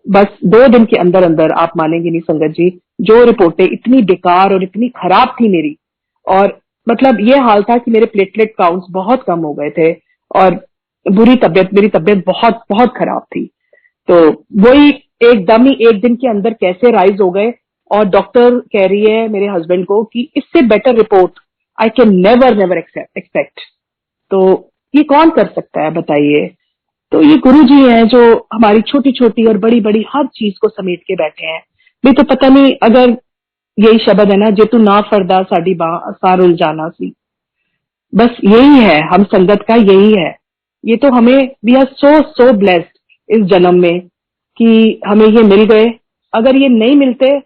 बस 2 दिन के अंदर अंदर, आप मानेंगे नहीं संगत जी, जो रिपोर्टें इतनी बेकार और इतनी खराब थी मेरी, और मतलब ये हाल था कि मेरे प्लेटलेट काउंट्स बहुत कम हो गए थे, और बुरी तबीयत, मेरी तबीयत बहुत बहुत खराब थी। तो वही एकदम ही 1 दिन के अंदर कैसे राइज हो गए, और डॉक्टर कह रही है मेरे हस्बैंड को कि इससे better report I can never never expect. तो ये कौन कर सकता है बताइए? तो ये गुरु जी हैं जो हमारी छोटी छोटी और बड़ी बड़ी हर चीज को समेट के बैठे हैं। नहीं तो पता नहीं, अगर यही शब्द है ना, जे तू ना फरदा साडी बाह सार उलझाना सी, बस यही है हम संगत का, यही है। ये तो हमें, we are so so blessed इस जन्म में कि हमें ये मिल गए। अगर ये नहीं मिलते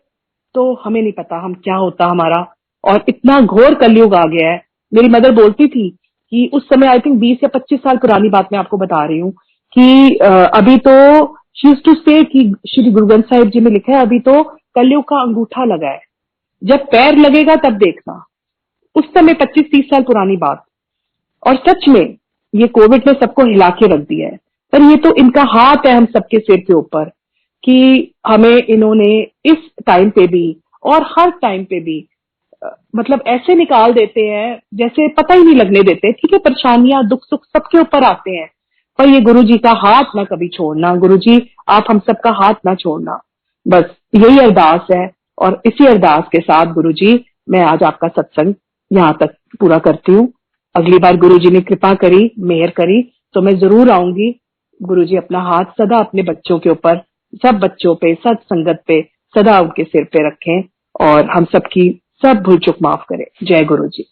तो हमें नहीं पता हम क्या होता हमारा। और इतना घोर कलयुग आ गया है। मेरी मदर बोलती थी कि उस समय, आई थिंक 20 या 25 साल पुरानी बात मैं आपको बता रही हूँ, कि अभी तो शी यूज्ड टू से कि श्री गुरु ग्रंथ साहिब जी में लिखा है, अभी तो कलयुग का अंगूठा लगा है, जब पैर लगेगा तब देखना। उस समय 25-30 साल पुरानी बात। और सच में ये कोविड ने सबको हिला के रख दिया है। पर ये तो इनका हाथ है हम सबके सिर के ऊपर, कि हमें इन्होंने इस टाइम पे भी और हर टाइम पे भी मतलब ऐसे निकाल देते हैं जैसे पता ही नहीं लगने देते। ठीक है, परेशानियां, दुख सुख सबके ऊपर आते हैं, पर ये गुरु जी का हाथ ना कभी छोड़ना। गुरु जी, आप हम सबका हाथ ना छोड़ना। बस यही अरदास है। और इसी अरदास के साथ गुरु जी, मैं आज आपका सत्संग यहाँ तक पूरा करती हूँ। अगली बार गुरु जी ने कृपा करी, मेहर करी, तो मैं जरूर आऊंगी। गुरु जी अपना हाथ सदा अपने बच्चों के ऊपर, सब बच्चों पे, सत संगत पे, सदा उनके सिर पे रखें, और हम सबकी सब भूल चूक माफ करें। जय गुरु जी।